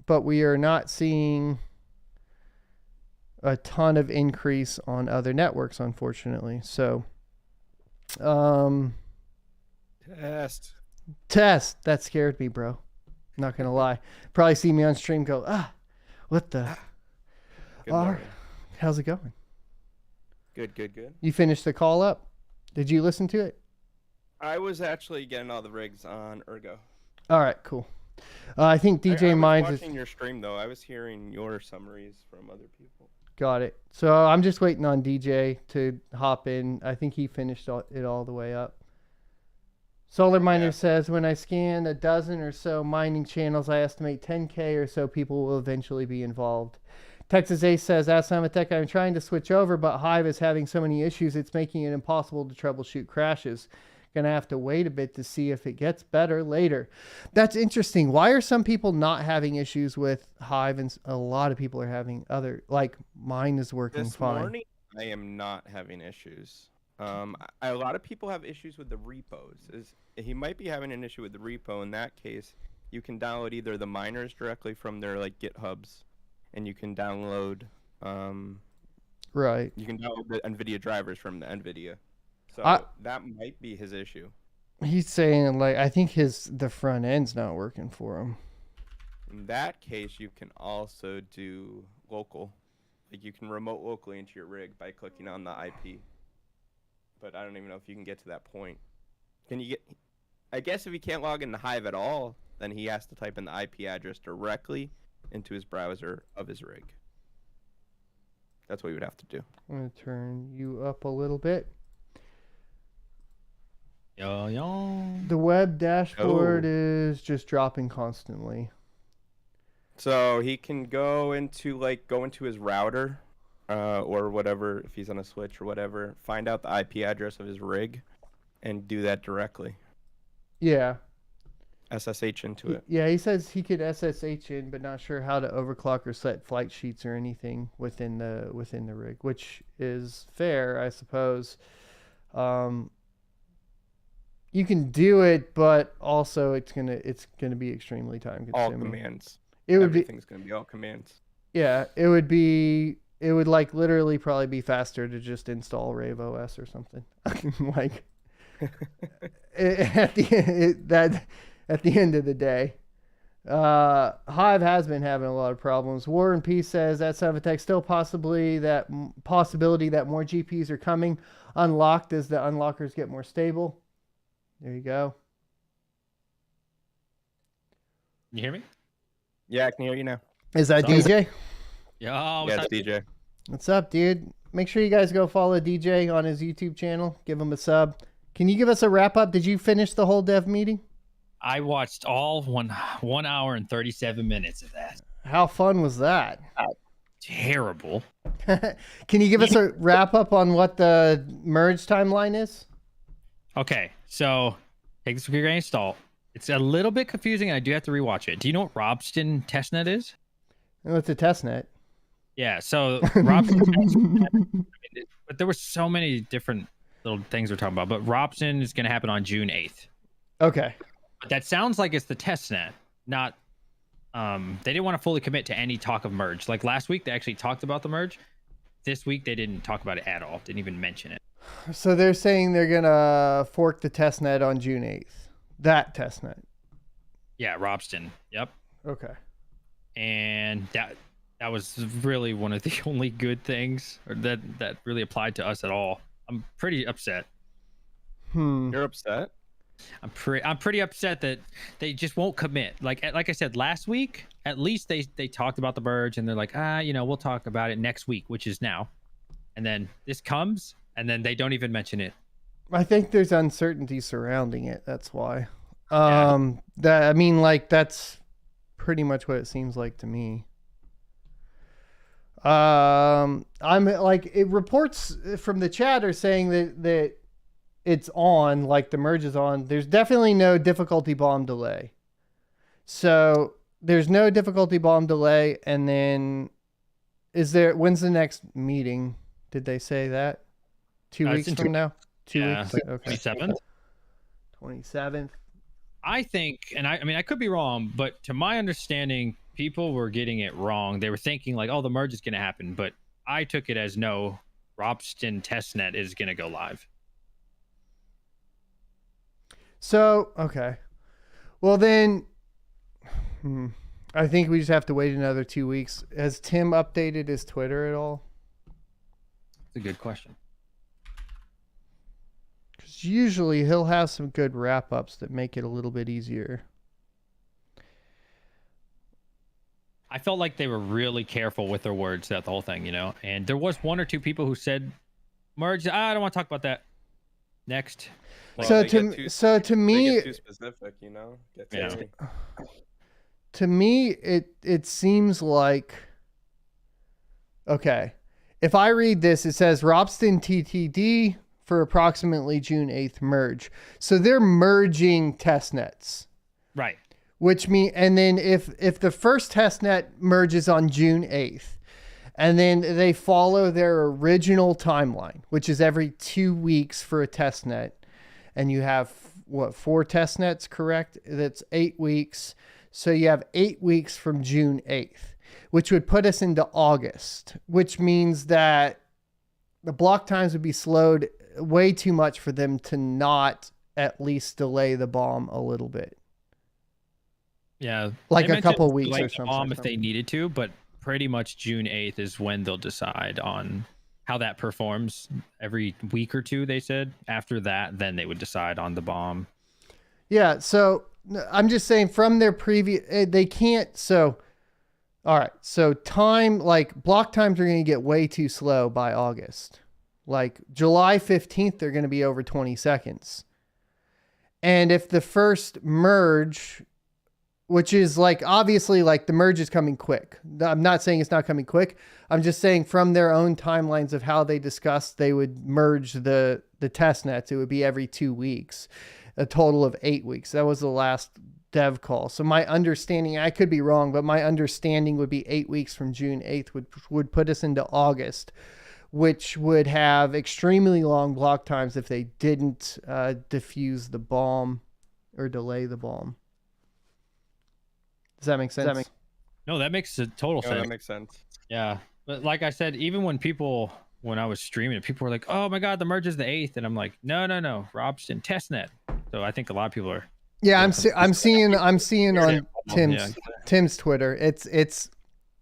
Speaker 1: But we are not seeing a ton of increase on other networks, unfortunately. So, Test. That scared me, bro. Not gonna lie. Probably see me on stream go, what the? How's it going?
Speaker 2: Good.
Speaker 1: You finished the call up? Did you listen to it?
Speaker 2: I was actually getting all the rigs on Ergo.
Speaker 1: All right, cool. I think DJ Mines is
Speaker 2: watching your stream though. I was hearing your summaries from other people.
Speaker 1: Got it. So I'm just waiting on DJ to hop in. I think he finished it all the way up. Solar Miner says, when I scan a dozen or so mining channels, I estimate 10K or so people will eventually be involved. Texas Ace says, Ask Tech, I'm trying to switch over, but Hive is having so many issues, it's making it impossible to troubleshoot crashes. Gonna have to wait a bit to see if it gets better later. That's interesting. Why are some people not having issues with Hive and a lot of people are having other, like mine is working fine?
Speaker 2: This morning, I am not having issues. A lot of people have issues with the repos. He might be having an issue with the repo. In that case, you can download either the miners directly from their like GitHubs, and you can download
Speaker 1: right.
Speaker 2: You can download the NVIDIA drivers from the NVIDIA. So that might be his issue.
Speaker 1: He's saying like I think the front end's not working for him.
Speaker 2: In that case, you can also do local. Like you can remote locally into your rig by clicking on the IP. But I don't even know if you can get to that point. Can you get? I guess if he can't log into Hive at all, then he has to type in the IP address directly into his browser of his rig. That's what he would have to do.
Speaker 1: I'm gonna turn you up a little bit. The web dashboard is just dropping constantly.
Speaker 2: So he can go into his router, or whatever, if he's on a switch or whatever, find out the IP address of his rig, and do that directly.
Speaker 1: Yeah.
Speaker 2: SSH into it.
Speaker 1: Yeah, he says he could SSH in, but not sure how to overclock or set flight sheets or anything within the rig, which is fair, I suppose. You can do it, but also it's gonna be extremely time consuming.
Speaker 2: All commands.
Speaker 1: Everything's
Speaker 2: gonna be all commands.
Speaker 1: Yeah, it would like literally probably be faster to just install Rave OS or something. Like at the end of the day. Hive has been having a lot of problems. War and Peace says that Tech still possibility that more GPs are coming unlocked as the unlockers get more stable. There you go.
Speaker 3: Can you hear me?
Speaker 2: Yeah, I can hear you now.
Speaker 1: Is that DJ?
Speaker 3: Yeah,
Speaker 2: it's DJ.
Speaker 1: What's up, dude? Make sure you guys go follow DJ on his YouTube channel. Give him a sub. Can you give us a wrap up? Did you finish the whole dev meeting?
Speaker 3: I watched all 1 hour and 37 minutes of that.
Speaker 1: How fun was that?
Speaker 3: Terrible.
Speaker 1: Can you give us a wrap up on what the merge timeline is?
Speaker 3: Okay, so take this with a grain of salt. It's a little bit confusing, and I do have to rewatch it. Do you know what Robston testnet is?
Speaker 1: Oh, it's a testnet.
Speaker 3: Yeah, so Robston testnet, but there were so many different little things we're talking about. But Robston is going to happen on June 8th.
Speaker 1: Okay.
Speaker 3: But that sounds like it's the testnet, not. They didn't want to fully commit to any talk of merge. Like last week, they actually talked about the merge. This week, they didn't talk about it at all. Didn't even mention it.
Speaker 1: So they're saying they're going to fork the testnet on June 8th. That testnet.
Speaker 3: Yeah, Robston. Yep.
Speaker 1: Okay.
Speaker 3: And that was really one of the only good things that really applied to us at all. I'm pretty upset.
Speaker 2: You're upset?
Speaker 3: I'm pretty upset that they just won't commit. Like I said last week, at least they talked about the merge and they're like, we'll talk about it next week, which is now. And then this comes and then they don't even mention it.
Speaker 1: I think there's uncertainty surrounding it. That's why.
Speaker 3: Yeah.
Speaker 1: That's pretty much what it seems like to me. I'm like, it reports from the chat are saying that it's on, like the merge is on. There's definitely no difficulty bomb delay. So there's no difficulty bomb delay. And then when's the next meeting? Did they say that? 2 weeks from now? 2 weeks? Okay.
Speaker 3: 27th.
Speaker 1: 27th.
Speaker 3: I think, and I could be wrong, but to my understanding, people were getting it wrong. They were thinking like, oh, the merge is going to happen. But I took it as no, Robston testnet is going to go live.
Speaker 1: So, okay. Well, then, I think we just have to wait another 2 weeks. Has Tim updated his Twitter at all?
Speaker 3: It's a good question.
Speaker 1: Because usually he'll have some good wrap-ups that make it a little bit easier.
Speaker 3: I felt like they were really careful with their words throughout the whole thing, And there was one or two people who said, merge, I don't want to talk about that. Next.
Speaker 2: Well,
Speaker 1: to me,
Speaker 2: they get too specific,
Speaker 1: To me, it seems like Okay. If I read this, it says Ropsten TTD for approximately June 8th merge. So they're merging testnets.
Speaker 3: Right.
Speaker 1: Which mean, and then if the first testnet merges on June 8th, and then they follow their original timeline, which is every 2 weeks for a testnet, and you have what, 4 testnets, correct? That's 8 weeks. So you have 8 weeks from June 8th, which would put us into August, which means that the block times would be slowed way too much for them to not at least delay the bomb a little bit.
Speaker 3: Yeah,
Speaker 1: like
Speaker 3: they
Speaker 1: a couple
Speaker 3: mentioned,
Speaker 1: weeks
Speaker 3: like,
Speaker 1: or
Speaker 3: the
Speaker 1: something.
Speaker 3: bomb if they needed to, but pretty much June 8th is when they'll decide on how that performs. Every week or two, they said. After that, then they would decide on the bomb.
Speaker 1: Yeah, so I'm just saying from their previous, they can't. So, all right. So time, like block times are going to get way too slow by August. Like July 15th, they're going to be over 20 seconds. And if the first merge, which is like, obviously like the merge is coming quick. I'm not saying it's not coming quick. I'm just saying from their own timelines of how they discussed they would merge the test nets, it would be every 2 weeks, a total of 8 weeks. That was the last dev call. So my understanding, I could be wrong, but my understanding would be 8 weeks from June 8th would put us into August, which would have extremely long block times if they didn't defuse the bomb or delay the bomb. Does that make sense?
Speaker 3: No, that makes a total sense.
Speaker 2: That makes sense.
Speaker 3: Yeah, but like I said, even when I was streaming it, people were like, "Oh my God, the merge is the 8th," and I'm like, "No, Robson testnet." So I think a lot of people are.
Speaker 1: Yeah, I'm seeing on Tim's Twitter. It's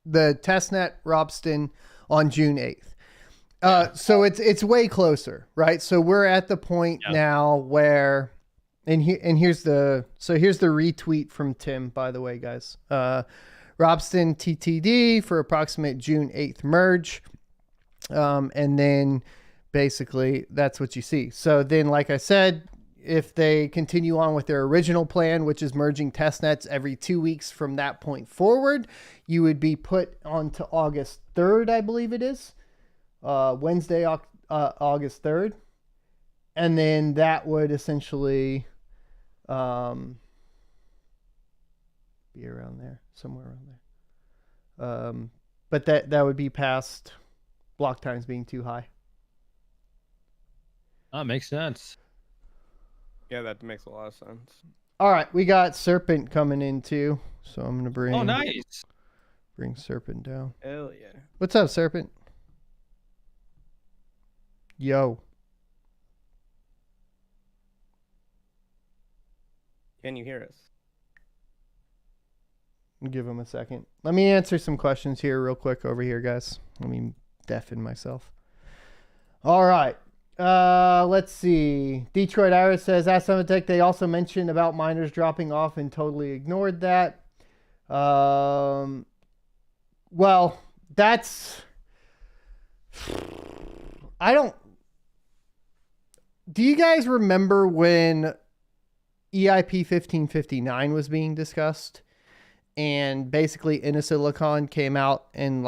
Speaker 1: the testnet Robston on June 8th. So it's way closer, right? So we're at the point now where. Here's the retweet from Tim, by the way, guys. Robston TTD for approximate June 8th merge. And then basically that's what you see. So then, like I said, if they continue on with their original plan, which is merging testnets every 2 weeks from that point forward, you would be put onto August 3rd, I believe it is. Wednesday, August 3rd. And then that would essentially be around there, somewhere around there. But that would be past block times being too high.
Speaker 3: That makes sense.
Speaker 2: Yeah, that makes a lot of sense.
Speaker 1: All right, we got Serpent coming in too, so I'm gonna bring.
Speaker 3: Oh, nice.
Speaker 1: Bring Serpent down.
Speaker 2: Hell yeah.
Speaker 1: What's up, Serpent? Yo.
Speaker 2: Can you hear us?
Speaker 1: Give him a second. Let me answer some questions here real quick over here, guys. Let me deafen myself. All right. Let's see. Detroit Iris says, Ask Tech, they also mentioned about miners dropping off and totally ignored that. Well, that's... Do you guys remember when EIP 1559 was being discussed, and basically Innosilicon came out and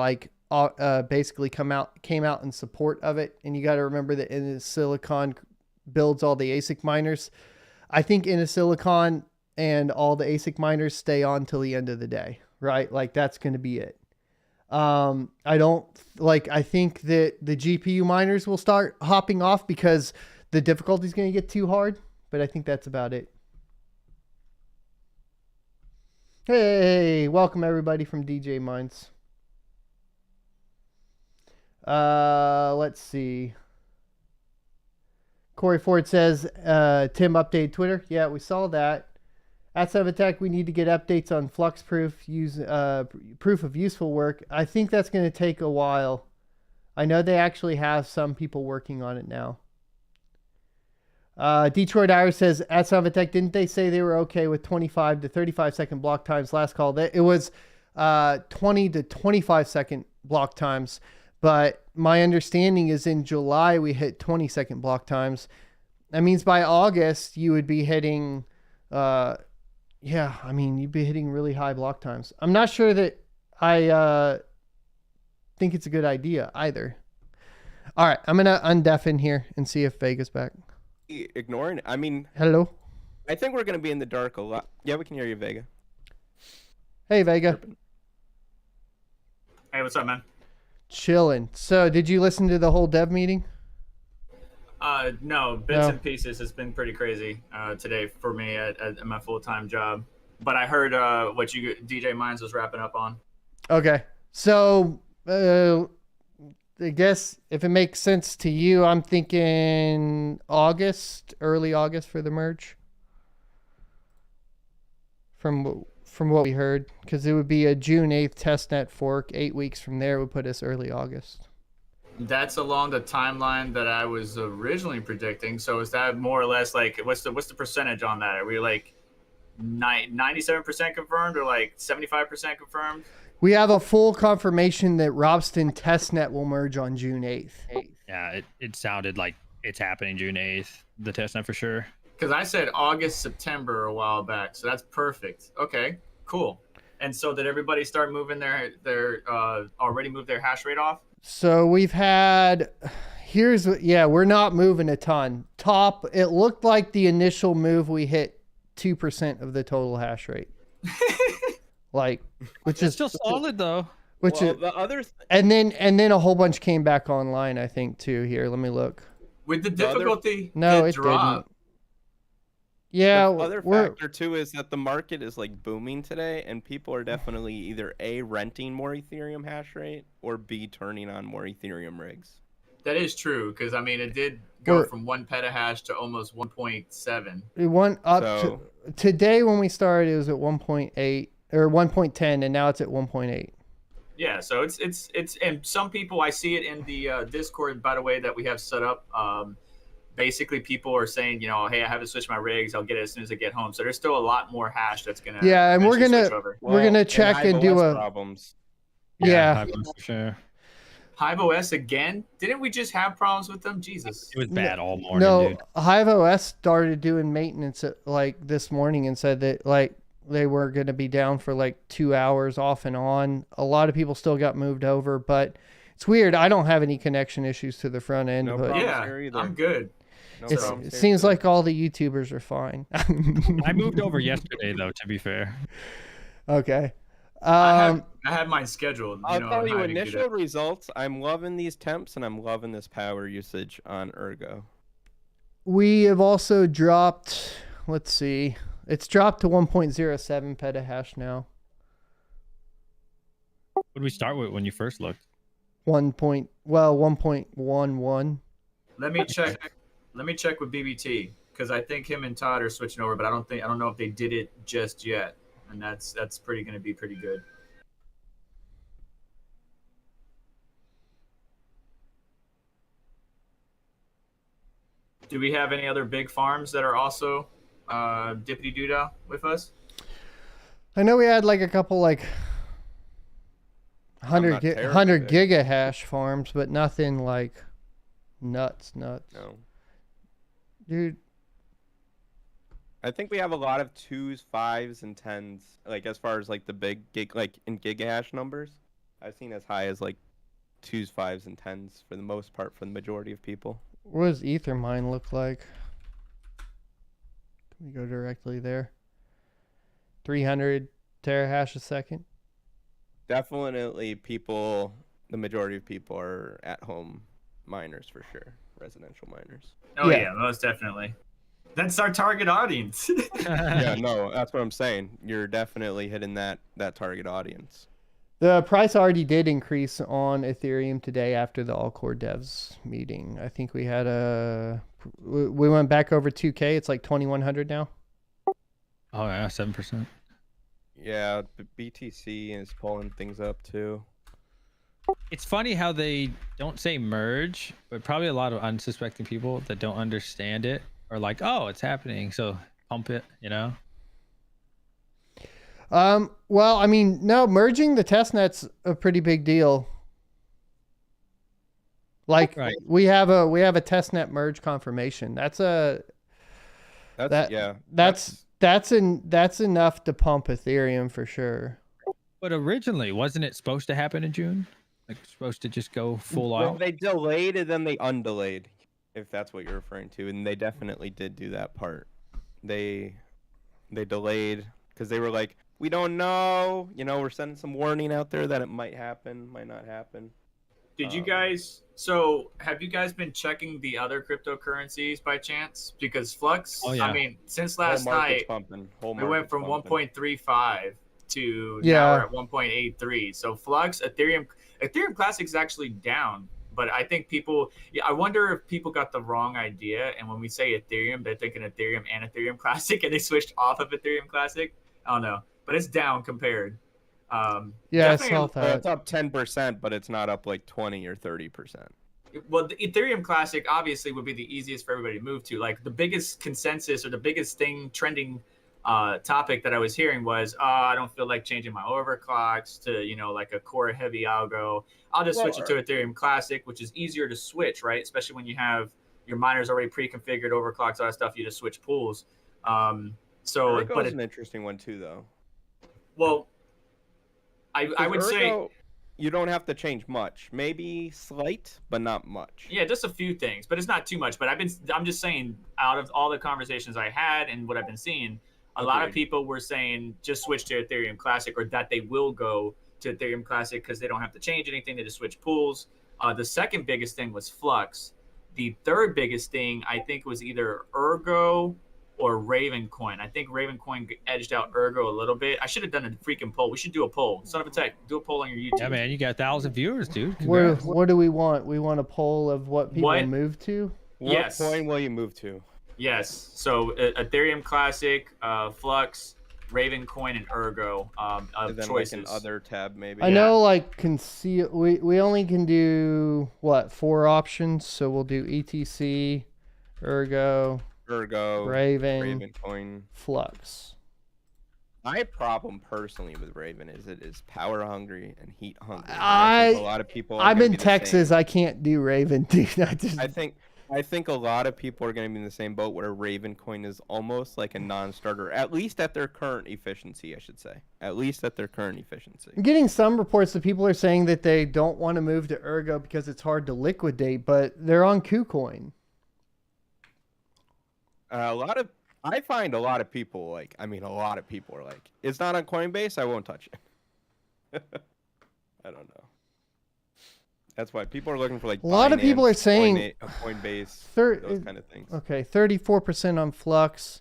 Speaker 1: basically came out in support of it? And you got to remember that Innosilicon builds all the ASIC miners. I think Innosilicon and all the ASIC miners stay on till the end of the day, right? Like that's going to be it. I think that the GPU miners will start hopping off because the difficulty is going to get too hard, but I think that's about it. Hey, welcome everybody from DJ Minds. Let's see. Corey Ford says, Tim updated Twitter. Yeah, we saw that. At Tech, we need to get updates on flux proof, proof of useful work. I think that's going to take a while. I know they actually have some people working on it now. Detroit Iris says, at Tech, didn't they say they were okay with 25 to 35 second block times last call? It was 20 to 25 second block times, but my understanding is in July we hit 20 second block times. That means by August you would be hitting, you'd be hitting really high block times. I'm not sure that think it's a good idea either. All right, I'm gonna undeafen here and see if Vega's back.
Speaker 2: Ignoring it. I mean,
Speaker 1: Hello.
Speaker 2: I think we're gonna be in the dark a lot. Yeah, we can hear you, Vega.
Speaker 1: Hey, Vega.
Speaker 4: Hey, what's up, man?
Speaker 1: Chilling. So, did you listen to the whole dev meeting?
Speaker 4: No, bits and pieces. It's been pretty crazy today for me at my full-time job. But I heard what DJ Mines was wrapping up on.
Speaker 1: Okay. So, I guess if it makes sense to you, I'm thinking August, early August for the merge. From what we heard, because it would be a June 8th testnet fork. 8 weeks from there would put us early August.
Speaker 4: That's along the timeline that I was originally predicting. So is that more or less like what's the percentage on that? Are we like 97% confirmed or like 75% confirmed?
Speaker 1: We have a full confirmation that Robston testnet will merge on June 8th.
Speaker 3: Yeah, it sounded like it's happening June 8th, the testnet for sure.
Speaker 4: Because I said August, September a while back, so that's perfect. Okay, cool. And so did everybody start moving their already moved their hash rate off?
Speaker 1: So we've had, we're not moving a ton. It looked like the initial move we hit 2% of the total hash rate. Like, which is
Speaker 3: still solid though.
Speaker 2: The other
Speaker 1: and then a whole bunch came back online, I think, too. Here, let me look.
Speaker 4: With the difficulty,
Speaker 1: no, it
Speaker 4: dropped.
Speaker 1: didn't. Yeah,
Speaker 2: the other factor too is that the market is like booming today, and people are definitely either A, renting more Ethereum hash rate, or B, turning on more Ethereum rigs.
Speaker 4: That is true, because I mean it did go from 1 petahash to almost 1.7.
Speaker 1: It went up to today when we started. It was at 1.8 or 1.10, and now it's at 1.8.
Speaker 4: Yeah, so it's and some people, I see it in the Discord, by the way, that we have set up. Basically, people are saying, hey, I haven't switched my rigs. I'll get it as soon as I get home. So there's still a lot more hash that's gonna.
Speaker 1: Yeah, and we're gonna check and do a
Speaker 2: problems.
Speaker 1: Yeah,
Speaker 3: for sure.
Speaker 4: Hive OS again? Didn't we just have problems with them? Jesus,
Speaker 3: it was bad all morning.
Speaker 1: No,
Speaker 3: dude.
Speaker 1: Hive OS started doing maintenance like this morning and said that like they were gonna be down for like 2 hours off and on. A lot of people still got moved over, but it's weird. I don't have any connection issues to the front end.
Speaker 2: No
Speaker 1: but
Speaker 2: problem here
Speaker 4: I'm good.
Speaker 1: It seems like all the YouTubers are fine.
Speaker 3: I moved over yesterday, though, to be fair.
Speaker 1: Okay.
Speaker 4: I had mine scheduled.
Speaker 2: I'll tell you initial results. I'm loving these temps, and I'm loving this power usage on Ergo.
Speaker 1: We have also dropped, let's see, it's dropped to 1.07 petahash now.
Speaker 3: What did we start with when you first looked?
Speaker 1: 1.11.
Speaker 4: Let me check. Let me check with BBT, because I think him and Todd are switching over, but I don't know if they did it just yet, and that's going to be pretty good. Do we have any other big farms that are also dippity doodah with us?
Speaker 1: I know we had like a couple like 100 giga hash farms, but nothing like nuts.
Speaker 2: No.
Speaker 1: Dude,
Speaker 2: I think we have a lot of 2s, 5s, and 10s. Like as far as like the big gig, like in gigahash numbers, I've seen as high as like 2s, 5s, and 10s for the most part for the majority of people.
Speaker 1: What does Ethermine look like? Can we go directly there? 300 terahash a second.
Speaker 2: Definitely, people. The majority of people are at-home miners for sure, residential miners.
Speaker 4: Oh yeah, most definitely. That's our target audience.
Speaker 2: Yeah, no, that's what I'm saying. You're definitely hitting that target audience.
Speaker 1: The price already did increase on Ethereum today after the all core devs meeting. I think we went back over 2K. It's like 2,100 now.
Speaker 3: Oh yeah, 7%.
Speaker 2: Yeah, BTC is pulling things up too.
Speaker 3: It's funny how they don't say merge, but probably a lot of unsuspecting people that don't understand it are like, oh, it's happening, so pump it,
Speaker 1: Well, I mean, no, merging the testnet's a pretty big deal. Like
Speaker 3: right.
Speaker 1: we have a testnet merge confirmation. That's enough to pump Ethereum for sure.
Speaker 3: But originally, wasn't it supposed to happen in June? Like supposed to just go full
Speaker 2: Well,
Speaker 3: out.
Speaker 2: they delayed and then they undelayed, if that's what you're referring to, and they definitely did do that part. They delayed because they were like, we don't know, we're sending some warning out there that it might happen, might not happen.
Speaker 4: Did you guys? So have you guys been checking the other cryptocurrencies by chance? Because Flux,
Speaker 3: Oh, yeah.
Speaker 4: I mean, since last night we went from 1.35 to now we're at 1.83. So Flux, Ethereum Classic is actually down. But I think people, I wonder if people got the wrong idea. And when we say Ethereum, they're thinking Ethereum and Ethereum Classic, and they switched off of Ethereum Classic. I don't know, but it's down compared.
Speaker 1: Yeah, I saw that.
Speaker 2: It's up 10%, but it's not up like 20 or 30%.
Speaker 4: Well, the Ethereum Classic obviously would be the easiest for everybody to move to. Like the biggest consensus or the biggest thing trending topic that I was hearing was, I don't feel like changing my overclocks to, like a core heavy algo. I'll just switch it to Ethereum Classic, which is easier to switch, right? Especially when you have your miners already pre-configured, overclocks, all that stuff. You just switch pools.
Speaker 2: Ergo's an interesting one too, though.
Speaker 4: Well, I would say
Speaker 2: you don't have to change much. Maybe slight, but not much.
Speaker 4: Yeah, just a few things, but it's not too much. But I'm just saying, out of all the conversations I had and what I've been seeing, a lot of people were saying just switch to Ethereum Classic, or that they will go to Ethereum Classic because they don't have to change anything. They just switch pools. The second biggest thing was Flux. The third biggest thing, I think, was either Ergo or Ravencoin. I think Ravencoin edged out Ergo a little bit. I should have done a freaking poll. We should do a poll. Son of a tech, do a poll on your YouTube.
Speaker 3: Yeah, man, you got 1,000 viewers, dude.
Speaker 1: What do we want? We want a poll of what people move to?
Speaker 2: What coin will you move to?
Speaker 4: Yes. So Ethereum Classic, Flux, Ravencoin, and Ergo
Speaker 2: and then
Speaker 4: choices.
Speaker 2: Like an other tab, maybe.
Speaker 1: I know, like conceal. We only can do 4 options. So we'll do ETC, Ergo,
Speaker 2: Ravencoin,
Speaker 1: Flux.
Speaker 2: My problem personally with Raven is it is power hungry and heat hungry. I think a lot of people.
Speaker 1: I'm in Texas. I can't do Raven, dude.
Speaker 2: I think a lot of people are going to be in the same boat where Ravencoin is almost like a non-starter, at least at their current efficiency, I should say. At least at their current efficiency.
Speaker 1: I'm getting some reports that people are saying that they don't want to move to Ergo because it's hard to liquidate, but they're on KuCoin.
Speaker 2: I find a lot of people a lot of people are like, it's not on Coinbase, I won't touch it. I don't know. That's why people are looking for like.
Speaker 1: A lot of people are saying
Speaker 2: Coinbase, those kind of things.
Speaker 1: Okay, 34% on Flux.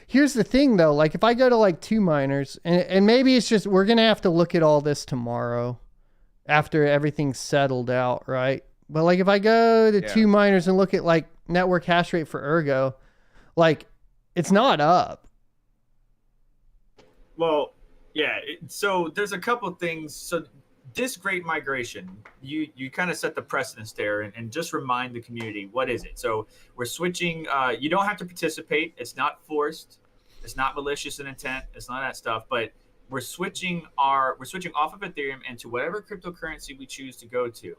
Speaker 1: Here's the thing though, like if I go to like 2 miners, and maybe it's just we're gonna have to look at all this tomorrow, after everything's settled out, right? But like if I go to 2 miners and look at like network hash rate for Ergo, like it's not up.
Speaker 4: Well, yeah. So there's a couple things. So this great migration, you kind of set the precedence there, and just remind the community, what is it? So we're switching. You don't have to participate. It's not forced. It's not malicious in intent. It's none of that stuff. But we're switching off of Ethereum into whatever cryptocurrency we choose to go to.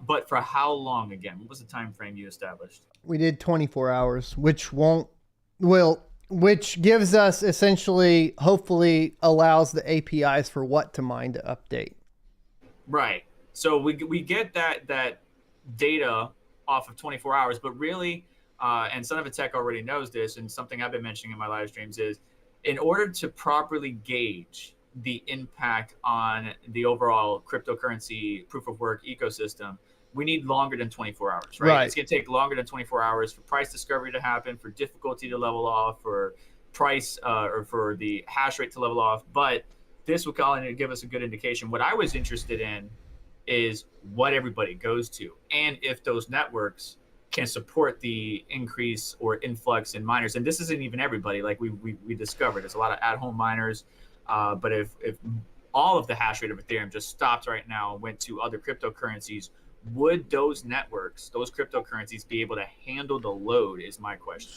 Speaker 4: But for how long again? What was the time frame you established?
Speaker 1: We did 24 hours, which gives us essentially, hopefully allows the APIs for what to mine to update.
Speaker 4: Right. So we get that data off of 24 hours, but really, and Son of a Tech already knows this, and something I've been mentioning in my live streams is, in order to properly gauge the impact on the overall cryptocurrency proof of work ecosystem, we need longer than 24 hours, right? It's going to take longer than 24 hours for price discovery to happen, for difficulty to level off, for price or for the hash rate to level off. But this will kind of give us a good indication. What I was interested in is what everybody goes to, and if those networks can support the increase or influx in miners. And this isn't even everybody. Like we discovered, there's a lot of at-home miners. But if all of the hash rate of Ethereum just stopped right now and went to other cryptocurrencies, would those networks, those cryptocurrencies, be able to handle the load is my question.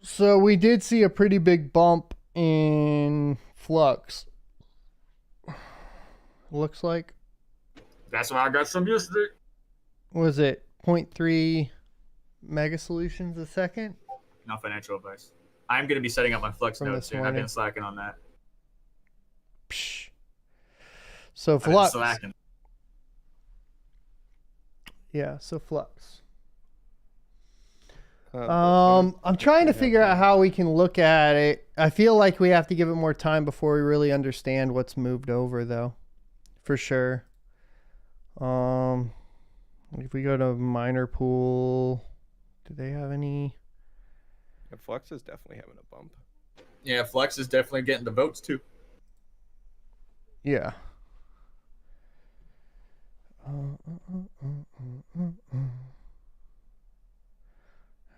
Speaker 1: So we did see a pretty big bump in Flux. Looks like.
Speaker 4: That's why I got some yesterday.
Speaker 1: Was it 0.3 mega solutions a second?
Speaker 4: No financial advice. I'm going to be setting up my Flux node soon. I've been slacking on that.
Speaker 1: Psh. So Flux. Yeah, so Flux.
Speaker 2: But
Speaker 1: I'm trying to
Speaker 2: yeah,
Speaker 1: figure out how we can look at it. I feel like we have to give it more time before we really understand what's moved over, though, for sure. If we go to miner pool, do they have any?
Speaker 2: Flux is definitely having a bump.
Speaker 4: Yeah, Flex is definitely getting the votes too.
Speaker 1: Yeah.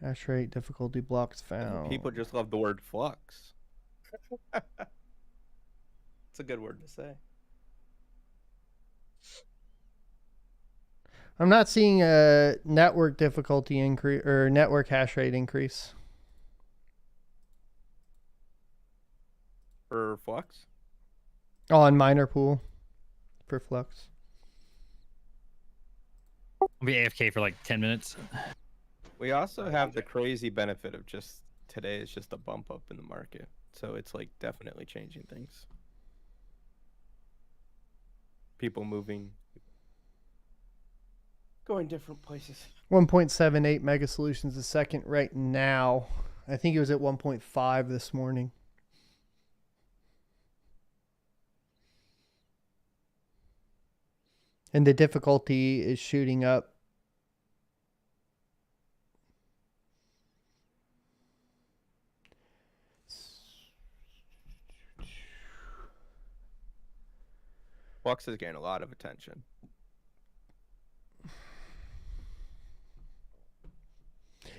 Speaker 1: Hashrate difficulty blocks found.
Speaker 2: People just love the word flux. It's a good word to say.
Speaker 1: I'm not seeing a network difficulty increase or network hash rate increase.
Speaker 2: For flux?
Speaker 1: On miner pool for Flux.
Speaker 3: I'll be AFK for like 10 minutes.
Speaker 2: We also have the crazy benefit of just today is just a bump up in the market. So it's like definitely changing things. People moving, going different places.
Speaker 1: 1.78 mega solutions a second right now. I think it was at 1.5 this morning. And the difficulty is shooting up.
Speaker 2: Flux is getting a lot of attention.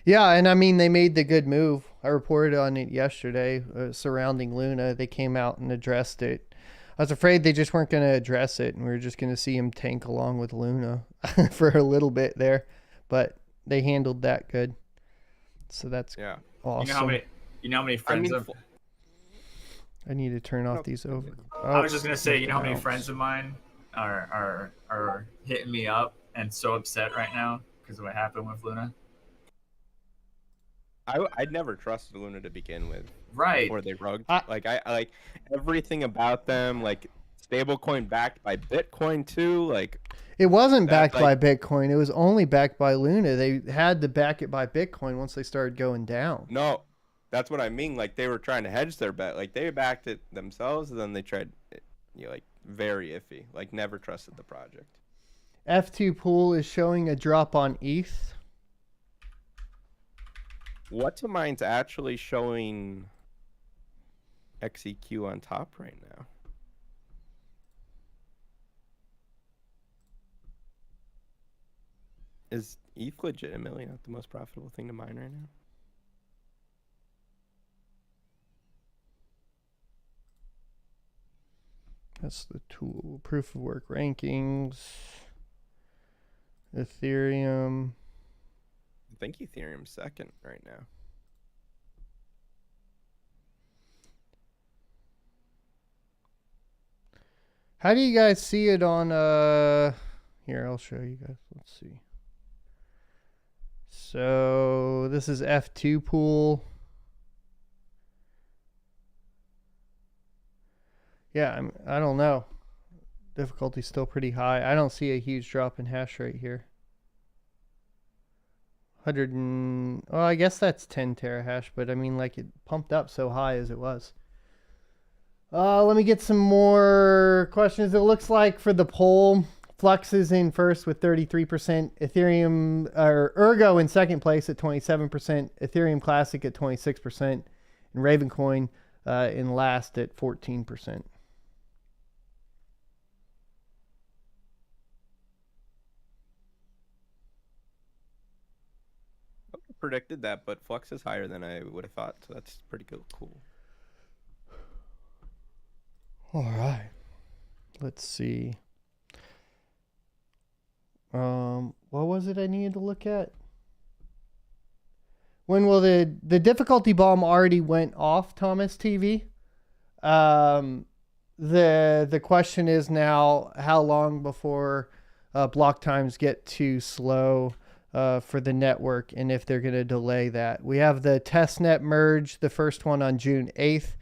Speaker 1: Yeah, and I mean, they made the good move. I reported on it yesterday surrounding Luna. They came out and addressed it. I was afraid they just weren't going to address it, and we were just going to see him tank along with Luna for a little bit there. But they handled that good. So that's awesome.
Speaker 4: You know how many friends
Speaker 1: I need to turn off these over.
Speaker 4: I was just gonna say, you know how many friends of mine are hitting me up and so upset right now because of what happened with Luna.
Speaker 2: I'd never trusted Luna to begin with.
Speaker 4: Right.
Speaker 2: Before they rugged. I like everything about them, like stablecoin backed by Bitcoin too. Like
Speaker 1: it wasn't backed by Bitcoin. It was only backed by Luna. They had to back it by Bitcoin once they started going down.
Speaker 2: No, that's what I mean. Like they were trying to hedge their bet. Like they backed it themselves, and then they tried, like very iffy. Like never trusted the project.
Speaker 1: F2 pool is showing a drop on ETH.
Speaker 2: What's a mine's actually showing XEQ on top right now? Is ETH legitimately not the most profitable thing to mine right now?
Speaker 1: That's the tool. Proof of work rankings. Ethereum.
Speaker 2: I think Ethereum's second right now.
Speaker 1: How do you guys see it on here, I'll show you guys. Let's see. So this is F2 pool. Yeah, I don't know. Difficulty's still pretty high. I don't see a huge drop in hash rate here. 100 and, well, I guess that's 10 terahash, but I mean, like, it pumped up so high as it was. Let me get some more questions. It looks like for the poll, Flux is in first with 33%, Ethereum or Ergo in second place at 27%, Ethereum Classic at 26%, and Ravencoin in last at 14%.
Speaker 2: Predicted that, but Flux is higher than I would have thought, so that's pretty cool.
Speaker 1: All right, let's see. What was it I needed to look at? When will the difficulty bomb already went off, Thomas TV? The question is now how long before block times get too slow for the network, and if they're going to delay that. We have the testnet merge, the first one on June 8th.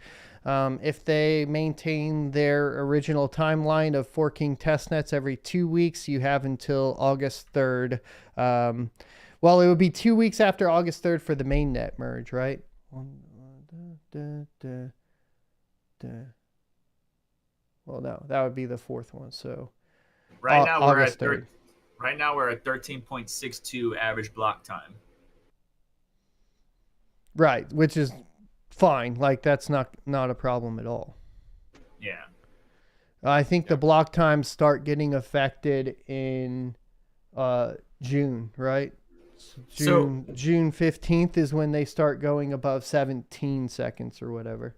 Speaker 1: If they maintain their original timeline of forking testnets every 2 weeks, you have until August 3rd. Well, it would be 2 weeks after August 3rd for the mainnet merge, right? Well, no, that would be the fourth one. So
Speaker 4: Right now we're
Speaker 1: August
Speaker 4: at
Speaker 1: 3rd.
Speaker 4: right now we're at 13.62 average block time.
Speaker 1: Right, which is fine. Like that's not a problem at all.
Speaker 4: Yeah.
Speaker 1: I think the block times start getting affected in June, right? June 15th is when they start going above 17 seconds or whatever.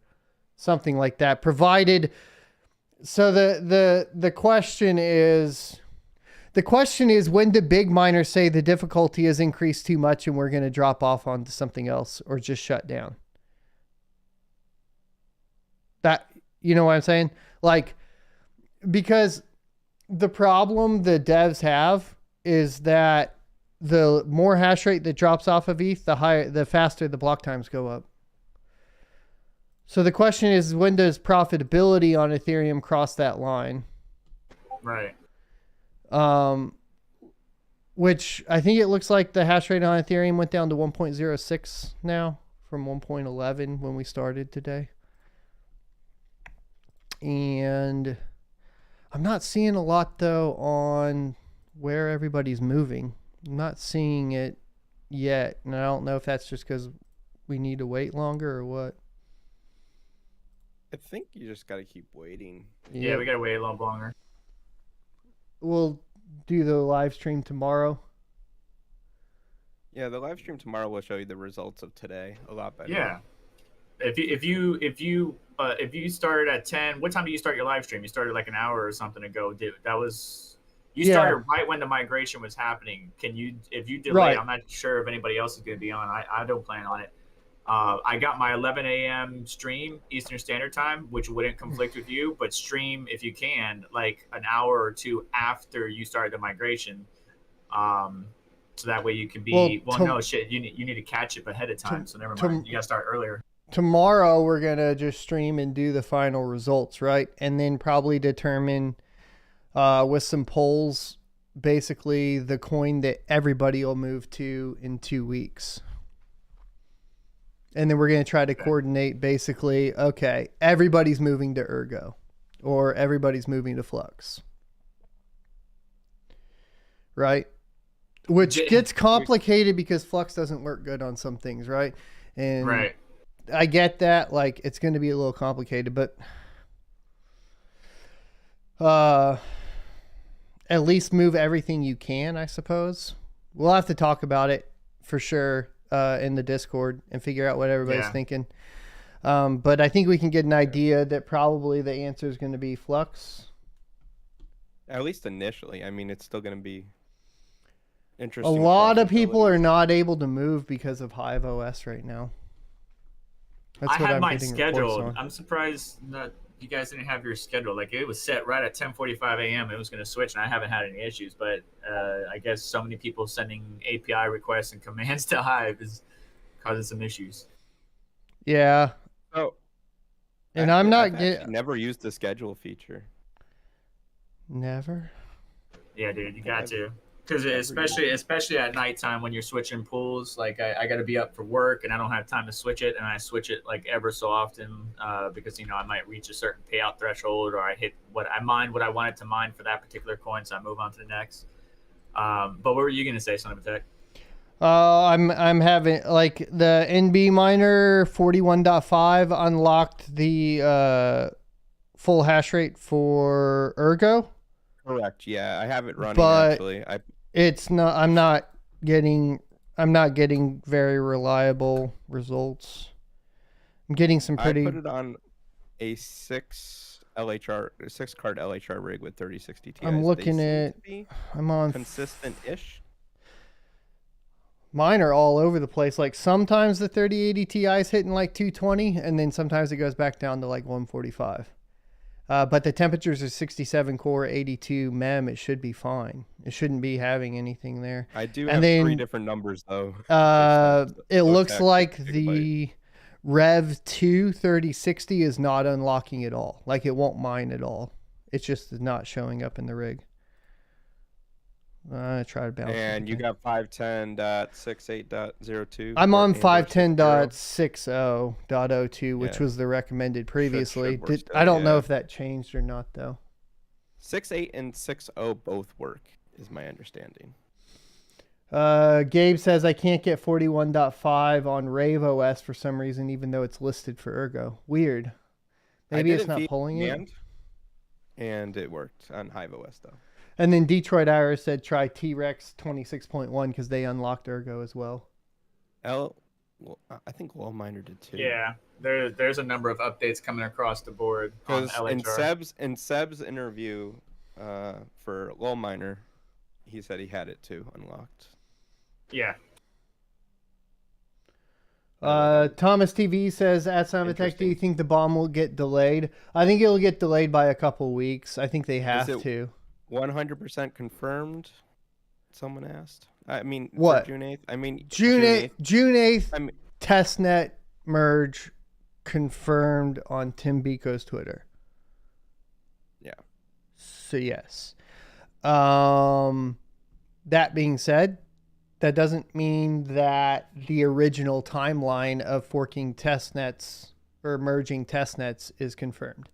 Speaker 1: Something like that. Provided so the question is when do big miners say the difficulty has increased too much and we're going to drop off onto something else or just shut down? That, you know what I'm saying? Like, because the problem the devs have is that the more hash rate that drops off of ETH, the faster the block times go up. So the question is, when does profitability on Ethereum cross that line?
Speaker 4: Right.
Speaker 1: Which I think it looks like the hash rate on Ethereum went down to 1.06 now from 1.11 when we started today. And I'm not seeing a lot though on where everybody's moving. I'm not seeing it yet. And I don't know if that's just because we need to wait longer or what.
Speaker 2: I think you just got to keep waiting.
Speaker 4: Yeah, we got to wait a little longer.
Speaker 1: We'll do the live stream tomorrow.
Speaker 2: Yeah, the live stream tomorrow will show you the results of today a lot better.
Speaker 4: Yeah. If you started at 10, what time do you start your live stream? You started like an hour or something ago, dude. That was you started right when the migration was happening. If you delay,
Speaker 1: Right.
Speaker 4: I'm not sure if anybody else is going to be on. I don't plan on it. I got my 11 a.m. stream Eastern Standard Time, which wouldn't conflict with you, but stream if you can, like an hour or two after you started the migration. So that way you can be, you need to catch it ahead of time. So never mind. You got to start earlier.
Speaker 1: Tomorrow we're going to just stream and do the final results, right? And then probably determine with some polls, basically the coin that everybody will move to in 2 weeks. And then we're going to try to coordinate basically, okay, everybody's moving to Ergo or everybody's moving to Flux. Right? Which gets complicated because Flux doesn't work good on some things, right? And
Speaker 4: right.
Speaker 1: I get that. Like, it's going to be a little complicated, but at least move everything you can, I suppose. We'll have to talk about it for sure. In the Discord and figure out what everybody's thinking. But I think we can get an idea that probably the answer is going to be Flux.
Speaker 2: At least initially. I mean, it's still going to be interesting.
Speaker 1: A lot of people are not able to move because of Hive OS right now.
Speaker 4: That's what I'm getting scheduled. I'm surprised that you guys didn't have your schedule. Like, it was set right at 10:45 a.m. It was going to switch, and I haven't had any issues. But I guess so many people sending API requests and commands to Hive is causing some issues.
Speaker 1: Yeah.
Speaker 2: Oh.
Speaker 1: And I'm not
Speaker 2: never used the schedule feature.
Speaker 1: Never.
Speaker 4: Yeah, dude, you got to. Because especially at nighttime when you're switching pools, like I got to be up for work and I don't have time to switch it, and I switch it like ever so often because I might reach a certain payout threshold, or I hit what I wanted to mine for that particular coin, so I move on to the next. But what were you gonna say, Son of a Tech?
Speaker 1: I'm having like the NB miner 41.5 unlocked the full hash rate for Ergo.
Speaker 2: Correct. Yeah, I have it running actually.
Speaker 1: It's not. I'm not getting very reliable results. I'm getting some pretty.
Speaker 2: I put it on a 6 card LHR rig with 3060 Ti.
Speaker 1: I'm looking at. I'm on
Speaker 2: consistent-ish.
Speaker 1: Mine are all over the place. Like sometimes the 3080 Ti is hitting like 220, and then sometimes it goes back down to like 145. But the temperatures are 67 core, 82 mem. It should be fine. It shouldn't be having anything there.
Speaker 2: I do have 3 different numbers though.
Speaker 1: It looks like the Rev 2 3060 is not unlocking at all. Like it won't mine at all. It's just not showing up in the rig. I try to bounce.
Speaker 2: And you got 510.68.02.
Speaker 1: I'm
Speaker 2: or
Speaker 1: on
Speaker 2: Amber
Speaker 1: 510.60.02, which
Speaker 2: Yeah.
Speaker 1: was the recommended previously.
Speaker 2: work still,
Speaker 1: I don't know
Speaker 2: yeah.
Speaker 1: if that changed or not though.
Speaker 2: 6.8 and 6.0 both work, is my understanding.
Speaker 1: Gabe says I can't get 41.5 on Rave OS for some reason, even though it's listed for Ergo. Weird. Maybe it's not pulling it.
Speaker 2: And it worked on Hive OS though.
Speaker 1: And then Detroit Iris said try T-Rex 26.1 because they unlocked Ergo as well.
Speaker 2: Well, I think Wall Miner did too.
Speaker 4: Yeah, there's a number of updates coming across the board on
Speaker 2: Because
Speaker 4: LHR.
Speaker 2: in Seb's interview for Wall Miner, he said he had it too unlocked.
Speaker 4: Yeah.
Speaker 1: Thomas TV says, at Simatech, do you think the bomb will get delayed? I think it'll get delayed by a couple weeks. I think they have to.
Speaker 2: 100% confirmed? Someone asked. I mean,
Speaker 1: what?
Speaker 2: June 8th? I mean,
Speaker 1: June 8th
Speaker 2: I mean,
Speaker 1: testnet merge confirmed on Tim Biko's Twitter.
Speaker 2: Yeah.
Speaker 1: So, yes. That being said, that doesn't mean that the original timeline of forking testnets or merging testnets is confirmed.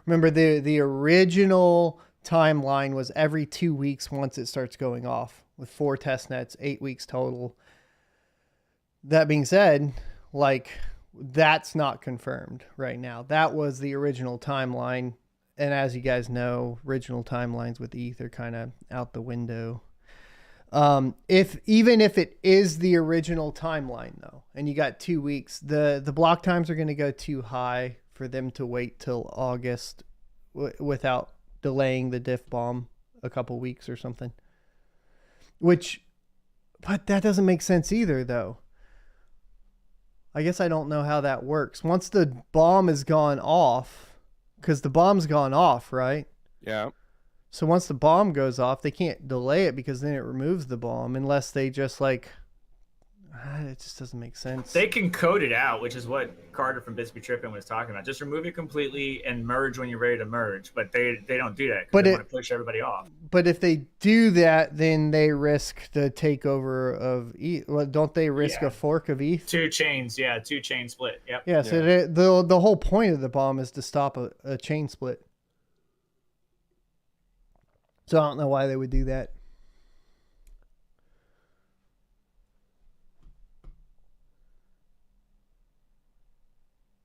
Speaker 1: Remember, the original timeline was every 2 weeks once it starts going off, with 4 testnets, 8 weeks total. That being said, like, that's not confirmed right now. That was the original timeline. And as you guys know, original timelines with ETH are kind of out the window. Even if it is the original timeline though, and you got 2 weeks, the block times are going to go too high for them to wait till August without delaying the diff bomb a couple weeks or something. But that doesn't make sense either though. I guess I don't know how that works. Once the bomb is gone off, because the bomb's gone off, right?
Speaker 2: Yeah.
Speaker 1: So once the bomb goes off, they can't delay it because then it removes the bomb unless they just like, it just doesn't make sense.
Speaker 4: They can code it out, which is what Carter from Bits Be Trippin' was talking about. Just remove it completely and merge when you're ready to merge. But they don't do that because they want to push everybody off.
Speaker 1: But if they do that, then they risk the takeover of ETH. Well, don't they risk a fork of ETH?
Speaker 4: 2 chains, 2 chain split. Yep.
Speaker 1: Yeah, so the whole point of the bomb is to stop a chain split. So I don't know why they would do that.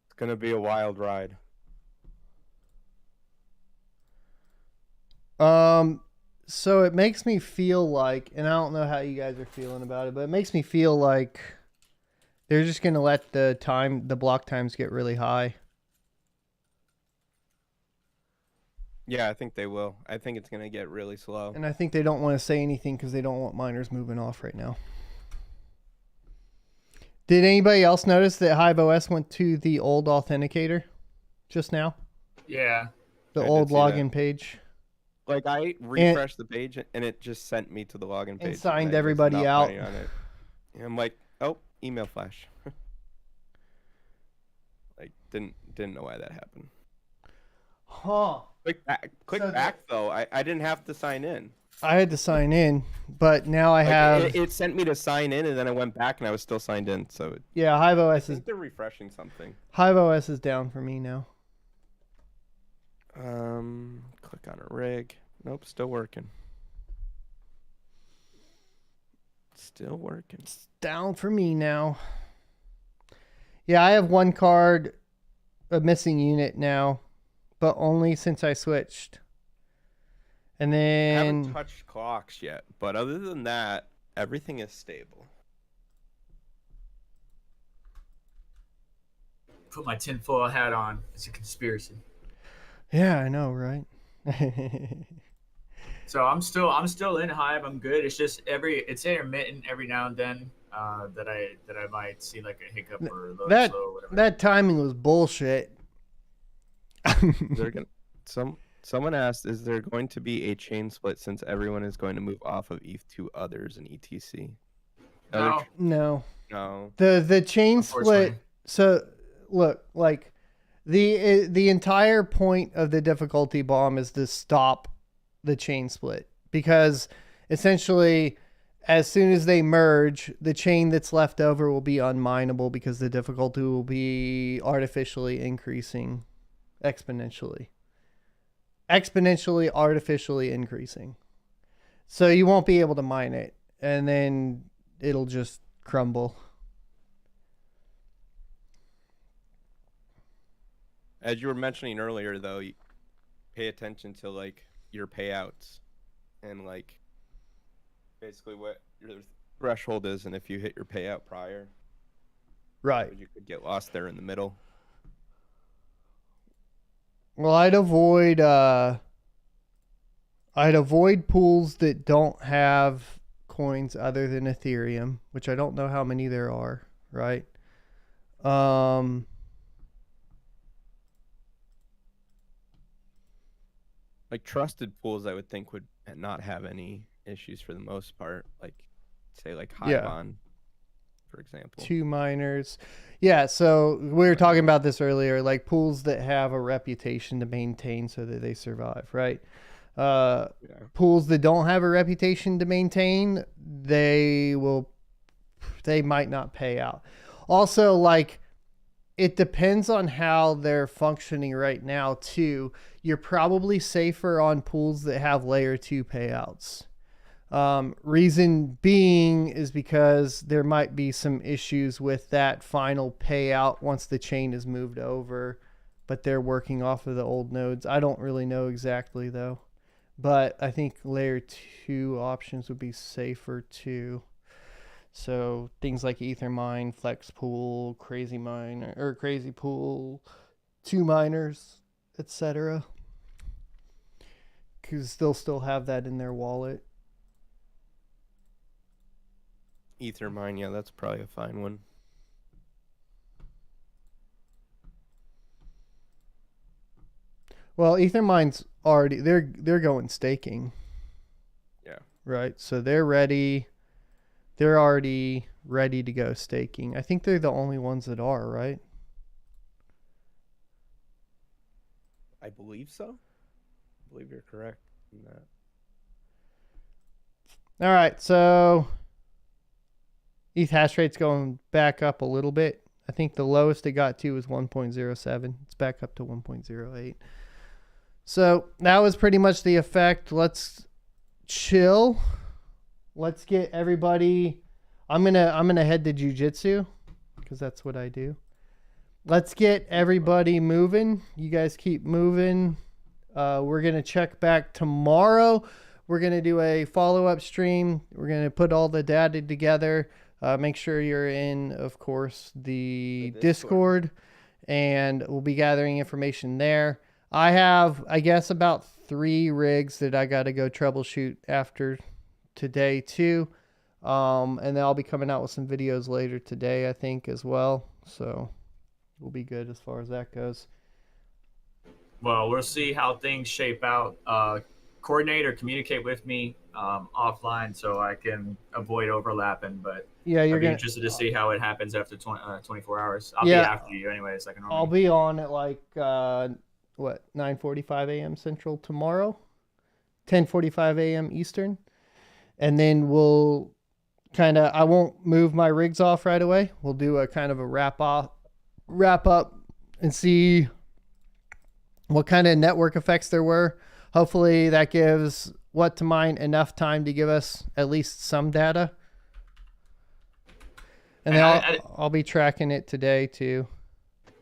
Speaker 2: It's going to be a wild ride.
Speaker 1: So it makes me feel like, and I don't know how you guys are feeling about it, but it makes me feel like they're just going to let the block times get really high.
Speaker 2: Yeah, I think they will. I think it's going to get really slow.
Speaker 1: And I think they don't want to say anything because they don't want miners moving off right now. Did anybody else notice that Hive OS went to the old authenticator just now?
Speaker 4: Yeah.
Speaker 1: The old login page.
Speaker 2: Like, I refreshed the page and it just sent me to the login page.
Speaker 1: And signed everybody out.
Speaker 2: And I'm like, oh, email flash. Like, didn't know why that happened.
Speaker 1: Huh.
Speaker 2: Click back though. I didn't have to sign in.
Speaker 1: I had to sign in, but now I have.
Speaker 2: It sent me to sign in, and then I went back, and I was still signed in. So
Speaker 1: yeah, Hive OS
Speaker 2: is. They're refreshing something.
Speaker 1: Hive OS is down for me now.
Speaker 2: Click on a rig. Nope, still working. Still working.
Speaker 1: It's down for me now. Yeah, I have one card, a missing unit now, but only since I switched. And then
Speaker 2: I haven't touched clocks yet, but other than that, everything is stable.
Speaker 4: Put my tinfoil hat on. It's a conspiracy.
Speaker 1: Yeah, I know, right?
Speaker 4: So I'm still in Hive. I'm good. It's just it's intermittent every now and then that I might see like a hiccup or low, slow or whatever.
Speaker 1: That timing was bullshit.
Speaker 2: Someone asked, is there going to be a chain split since everyone is going to move off of ETH to others in ETC?
Speaker 1: No.
Speaker 2: No.
Speaker 1: The chain split. So look, like the entire point of the difficulty bomb is to stop the chain split, because essentially as soon as they merge, the chain that's left over will be unmineable because the difficulty will be artificially increasing exponentially. Artificially increasing. So you won't be able to mine it, and then it'll just crumble.
Speaker 2: As you were mentioning earlier, though, you pay attention to like your payouts and like basically what your threshold is, and if you hit your payout prior,
Speaker 1: Right.
Speaker 2: you could get lost there in the middle.
Speaker 1: Well, I'd avoid pools that don't have coins other than Ethereum, which I don't know how many there are, right?
Speaker 2: Like trusted pools, I would think would not have any issues for the most part. Like, say, like Hive
Speaker 1: Yeah.
Speaker 2: on, for example.
Speaker 1: 2 miners. Yeah, so we were talking about this earlier, like pools that have a reputation to maintain so that they survive, right?
Speaker 2: Yeah.
Speaker 1: Pools that don't have a reputation to maintain, they might not pay out. Also, like, it depends on how they're functioning right now too. You're probably safer on pools that have layer 2 payouts. Reason being is because there might be some issues with that final payout once the chain is moved over, but they're working off of the old nodes. I don't really know exactly though, but I think layer 2 options would be safer too. So things like Ethermine, Flex Pool, Crazy Mine, or Crazy Pool, 2 miners, etc. Because they'll still have that in their wallet.
Speaker 2: Ethermine, yeah, that's probably a fine one.
Speaker 1: Well, Ethermine's already they're going staking.
Speaker 2: Yeah.
Speaker 1: Right. So they're ready. They're already ready to go staking. I think they're the only ones that are, right?
Speaker 2: I believe so. I believe you're correct in that.
Speaker 1: All right. So ETH hash rate's going back up a little bit. I think the lowest it got to was 1.07. It's back up to 1.08. So that was pretty much the effect. Let's chill. Let's get everybody. I'm gonna head to jiu-jitsu because that's what I do. Let's get everybody moving. You guys keep moving. We're gonna check back tomorrow. We're gonna do a follow-up stream. We're gonna put all the data together. Make sure you're in, of course, the Discord, and we'll be gathering information there. I have, I guess, about 3 rigs that I got to go troubleshoot after today too. And then I'll be coming out with some videos later today, I think, as well. So we'll be good as far as that goes.
Speaker 4: Well, we'll see how things shape out. Coordinate or communicate with me offline so I can avoid overlapping. But
Speaker 1: yeah,
Speaker 4: I'd be interested to see how it happens after 24 hours. I'll be after you anyways. Like
Speaker 1: I'll be on at like 9:45 a.m. Central tomorrow, 10:45 a.m. Eastern, and then we'll I won't move my rigs off right away. We'll do a kind of a wrap up and see what kind of network effects there were. Hopefully that gives What to Mine enough time to give us at least some data. And then I'll be tracking it today too.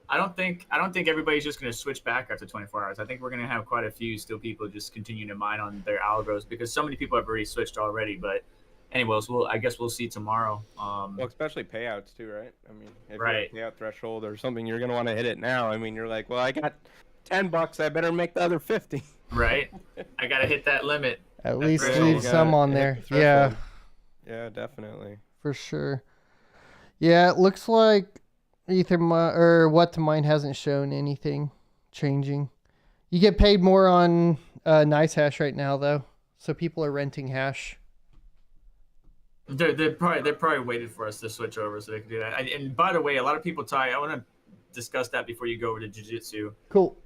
Speaker 4: I don't think everybody's just going to switch back after 24 hours. I think we're going to have quite a few still people just continue to mine on their algos because so many people have already switched already. But anyways, I guess we'll see tomorrow.
Speaker 2: Well, especially payouts too, right? I mean, if
Speaker 4: right.
Speaker 2: you have a payout threshold or something, you're going to want to hit it now. I mean, you're like, well, I got $10, I better make the other 50.
Speaker 4: Right. I got to hit that limit.
Speaker 1: At least leave some on there. Yeah.
Speaker 2: Yeah, definitely.
Speaker 1: For sure. Yeah, it looks like What to Mine hasn't shown anything changing. You get paid more on nice hash right now though, so people are renting hash.
Speaker 4: They're probably waited for us to switch over so they can do that. And by the way, a lot of people I want to discuss that before you go over to jiu-jitsu.
Speaker 1: Cool.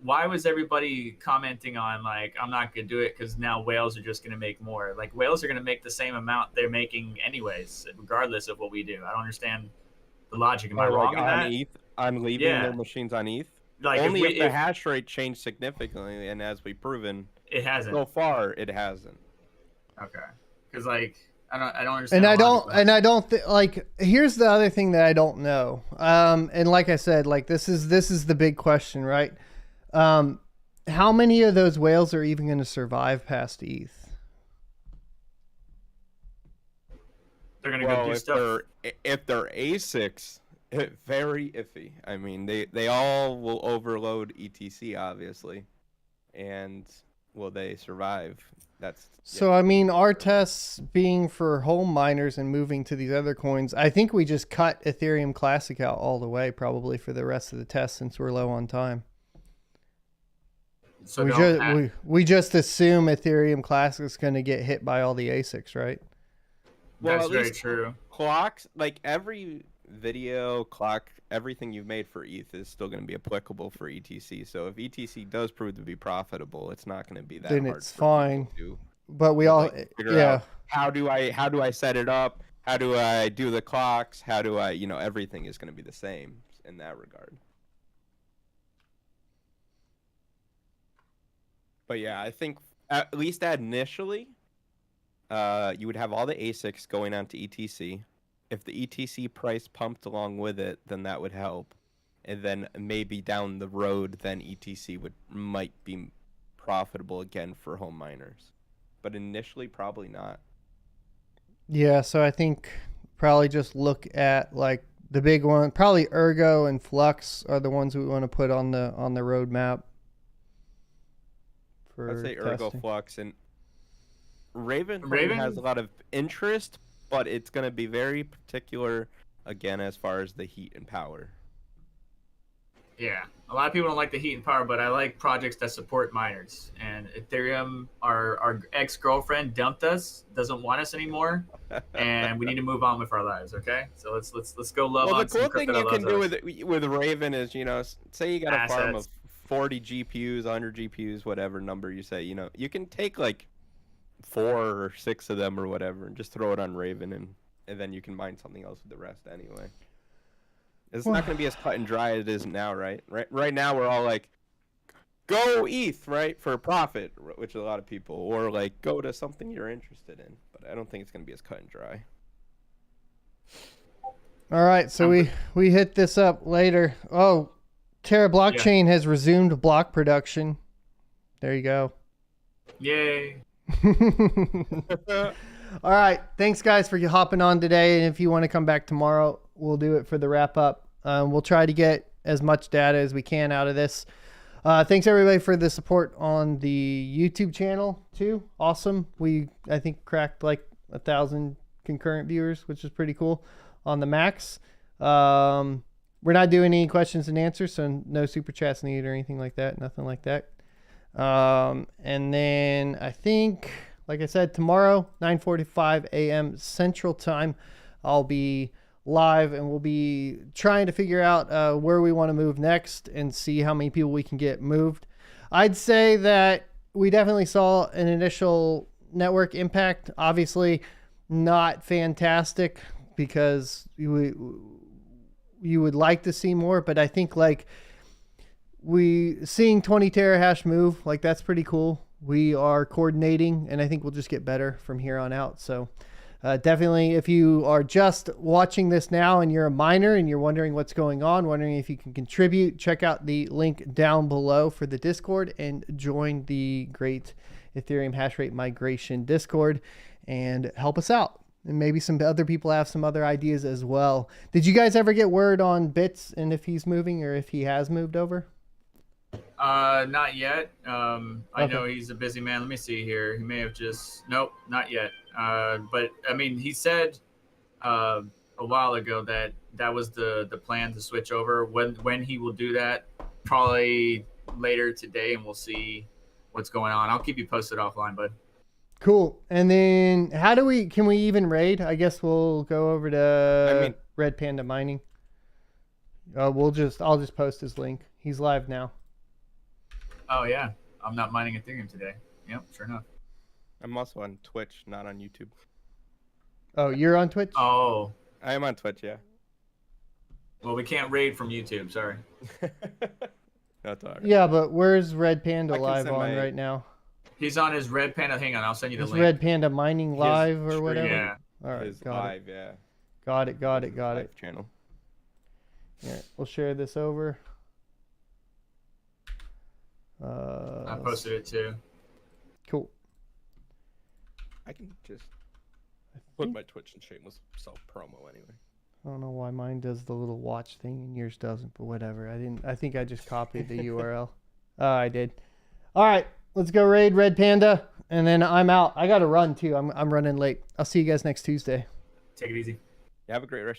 Speaker 4: Why was everybody commenting on like, I'm not gonna do it because now whales are just gonna make more? Like, whales are gonna make the same amount they're making anyways, regardless of what we do. I don't understand the logic. Am I wrong in that?
Speaker 2: ETH, I'm leaving their machines on ETH.
Speaker 4: Like,
Speaker 2: only if the hash rate changed significantly, and as we've proven,
Speaker 4: it hasn't.
Speaker 2: So far, it hasn't.
Speaker 4: Okay, because like I don't understand. And
Speaker 1: I don't think like. Here's the other thing that I don't know. And like I said, like this is the big question, right? How many of those whales are even going to survive past ETH?
Speaker 4: They're going to go do stuff.
Speaker 2: If they're ASICs, very iffy. I mean, they all will overload ETC, obviously. And will they survive?
Speaker 1: So, I mean, our tests being for home miners and moving to these other coins, I think we just cut Ethereum Classic out all the way probably for the rest of the test since we're low on time. So we just assume Ethereum Classic is going to get hit by all the ASICs, right?
Speaker 2: Well,
Speaker 4: that's very true.
Speaker 2: Clocks, like every video, clock, everything you've made for ETH is still going to be applicable for ETC. So if ETC does prove to be profitable, it's not going to be that hard.
Speaker 1: Then it's fine. But we all,
Speaker 2: figure out how do I set it up? How do I do the clocks? How do I, everything is going to be the same in that regard. But yeah, I think at least initially, you would have all the ASICs going on to ETC. If the ETC price pumped along with it, then that would help. And then maybe down the road, then ETC might be profitable again for home miners. But initially, probably not.
Speaker 1: Yeah, so I think probably just look at like the big one. Probably Ergo and Flux are the ones we want to put on the roadmap.
Speaker 2: I'd say Ergo,
Speaker 1: testing.
Speaker 2: Flux, and Raven has a lot of interest, but it's going to be very particular, again, as far as the heat and power.
Speaker 4: Yeah, a lot of people don't like the heat and power, but I like projects that support miners. And Ethereum, our ex-girlfriend dumped us, doesn't want us anymore, and we need to move on with our lives. Okay, so let's go love.
Speaker 2: Well,
Speaker 4: on
Speaker 2: the cool thing you can do
Speaker 4: us.
Speaker 2: with Raven is, say you got a farm of
Speaker 4: Assets.
Speaker 2: 40 GPUs, 100 GPUs, whatever number you say, you can take like 4 or 6 of them or whatever and just throw it on Raven, and then you can mine something else with the rest anyway. It's not going to be as cut and dry as it is now, right? Right now we're all like, go ETH, right, for profit, which is a lot of people, or like go to something you're interested in. But I don't think it's going to be as cut and dry.
Speaker 1: All right, so we hit this up later. Oh, Terra Blockchain has resumed block production. There you go.
Speaker 4: Yay.
Speaker 1: All right. Thanks, guys, for hopping on today. And if you want to come back tomorrow, we'll do it for the wrap up. We'll try to get as much data as we can out of this. Thanks, everybody, for the support on the YouTube channel, too. Awesome. I think, cracked like 1,000 concurrent viewers, which is pretty cool on the max. We're not doing any questions and answers, so no super chats needed or anything like that. Nothing like that. And then I think, like I said, tomorrow, 9:45 a.m. Central Time, I'll be live and we'll be trying to figure out where we want to move next and see how many people we can get moved. I'd say that we definitely saw an initial network impact. Obviously, not fantastic because you would like to see more, but I think like seeing 20 terahash move, like that's pretty cool. We are coordinating and I think we'll just get better from here on out. So definitely, if you are just watching this now and you're a miner and you're wondering what's going on, wondering if you can contribute, check out the link down below for the Discord and join the great Ethereum Hashrate Migration Discord and help us out. And maybe some other people have some other ideas as well. Did you guys ever get word on Bits and if he's moving or if he has moved over?
Speaker 4: Not yet. I know he's a busy man. Let me see here. He may have nope, not yet. But I mean, he said a while ago that was the plan to switch over. When he will do that, probably later today, and we'll see what's going on. I'll keep you posted offline, bud.
Speaker 1: Cool. And then can we even raid? I guess we'll go over to Red Panda Mining. I'll just post his link. He's live now.
Speaker 4: Oh yeah, I'm not mining Ethereum today. Yep, sure enough.
Speaker 2: I'm also on Twitch, not on YouTube.
Speaker 1: Oh, you're on Twitch?
Speaker 4: Oh,
Speaker 2: I am on Twitch, yeah.
Speaker 4: well, we can't raid from YouTube. Sorry.
Speaker 2: That's all right.
Speaker 1: Yeah, but where's Red Panda
Speaker 2: I can
Speaker 1: live
Speaker 2: send
Speaker 1: on
Speaker 2: my-
Speaker 1: right now?
Speaker 4: He's on his Red Panda. Hang on, I'll send you the
Speaker 1: Is
Speaker 4: link.
Speaker 1: Red Panda mining live or
Speaker 2: stream,
Speaker 1: whatever?
Speaker 4: Yeah.
Speaker 1: All right,
Speaker 2: His
Speaker 1: got
Speaker 2: live, yeah.
Speaker 1: it. Got it.
Speaker 2: Live channel.
Speaker 1: Here, we'll share this over.
Speaker 4: I posted it too.
Speaker 1: Cool.
Speaker 2: I can just
Speaker 1: I
Speaker 2: put
Speaker 1: think-
Speaker 2: my Twitch and shameless self promo anyway.
Speaker 1: I don't know why mine does the little watch thing and yours doesn't, but whatever. I think I just copied the URL. Oh, I did. All right, let's go raid Red Panda, and then I'm out. I got to run too. I'm running late. I'll see you guys next Tuesday.
Speaker 4: Take it easy.
Speaker 2: You have a great rest.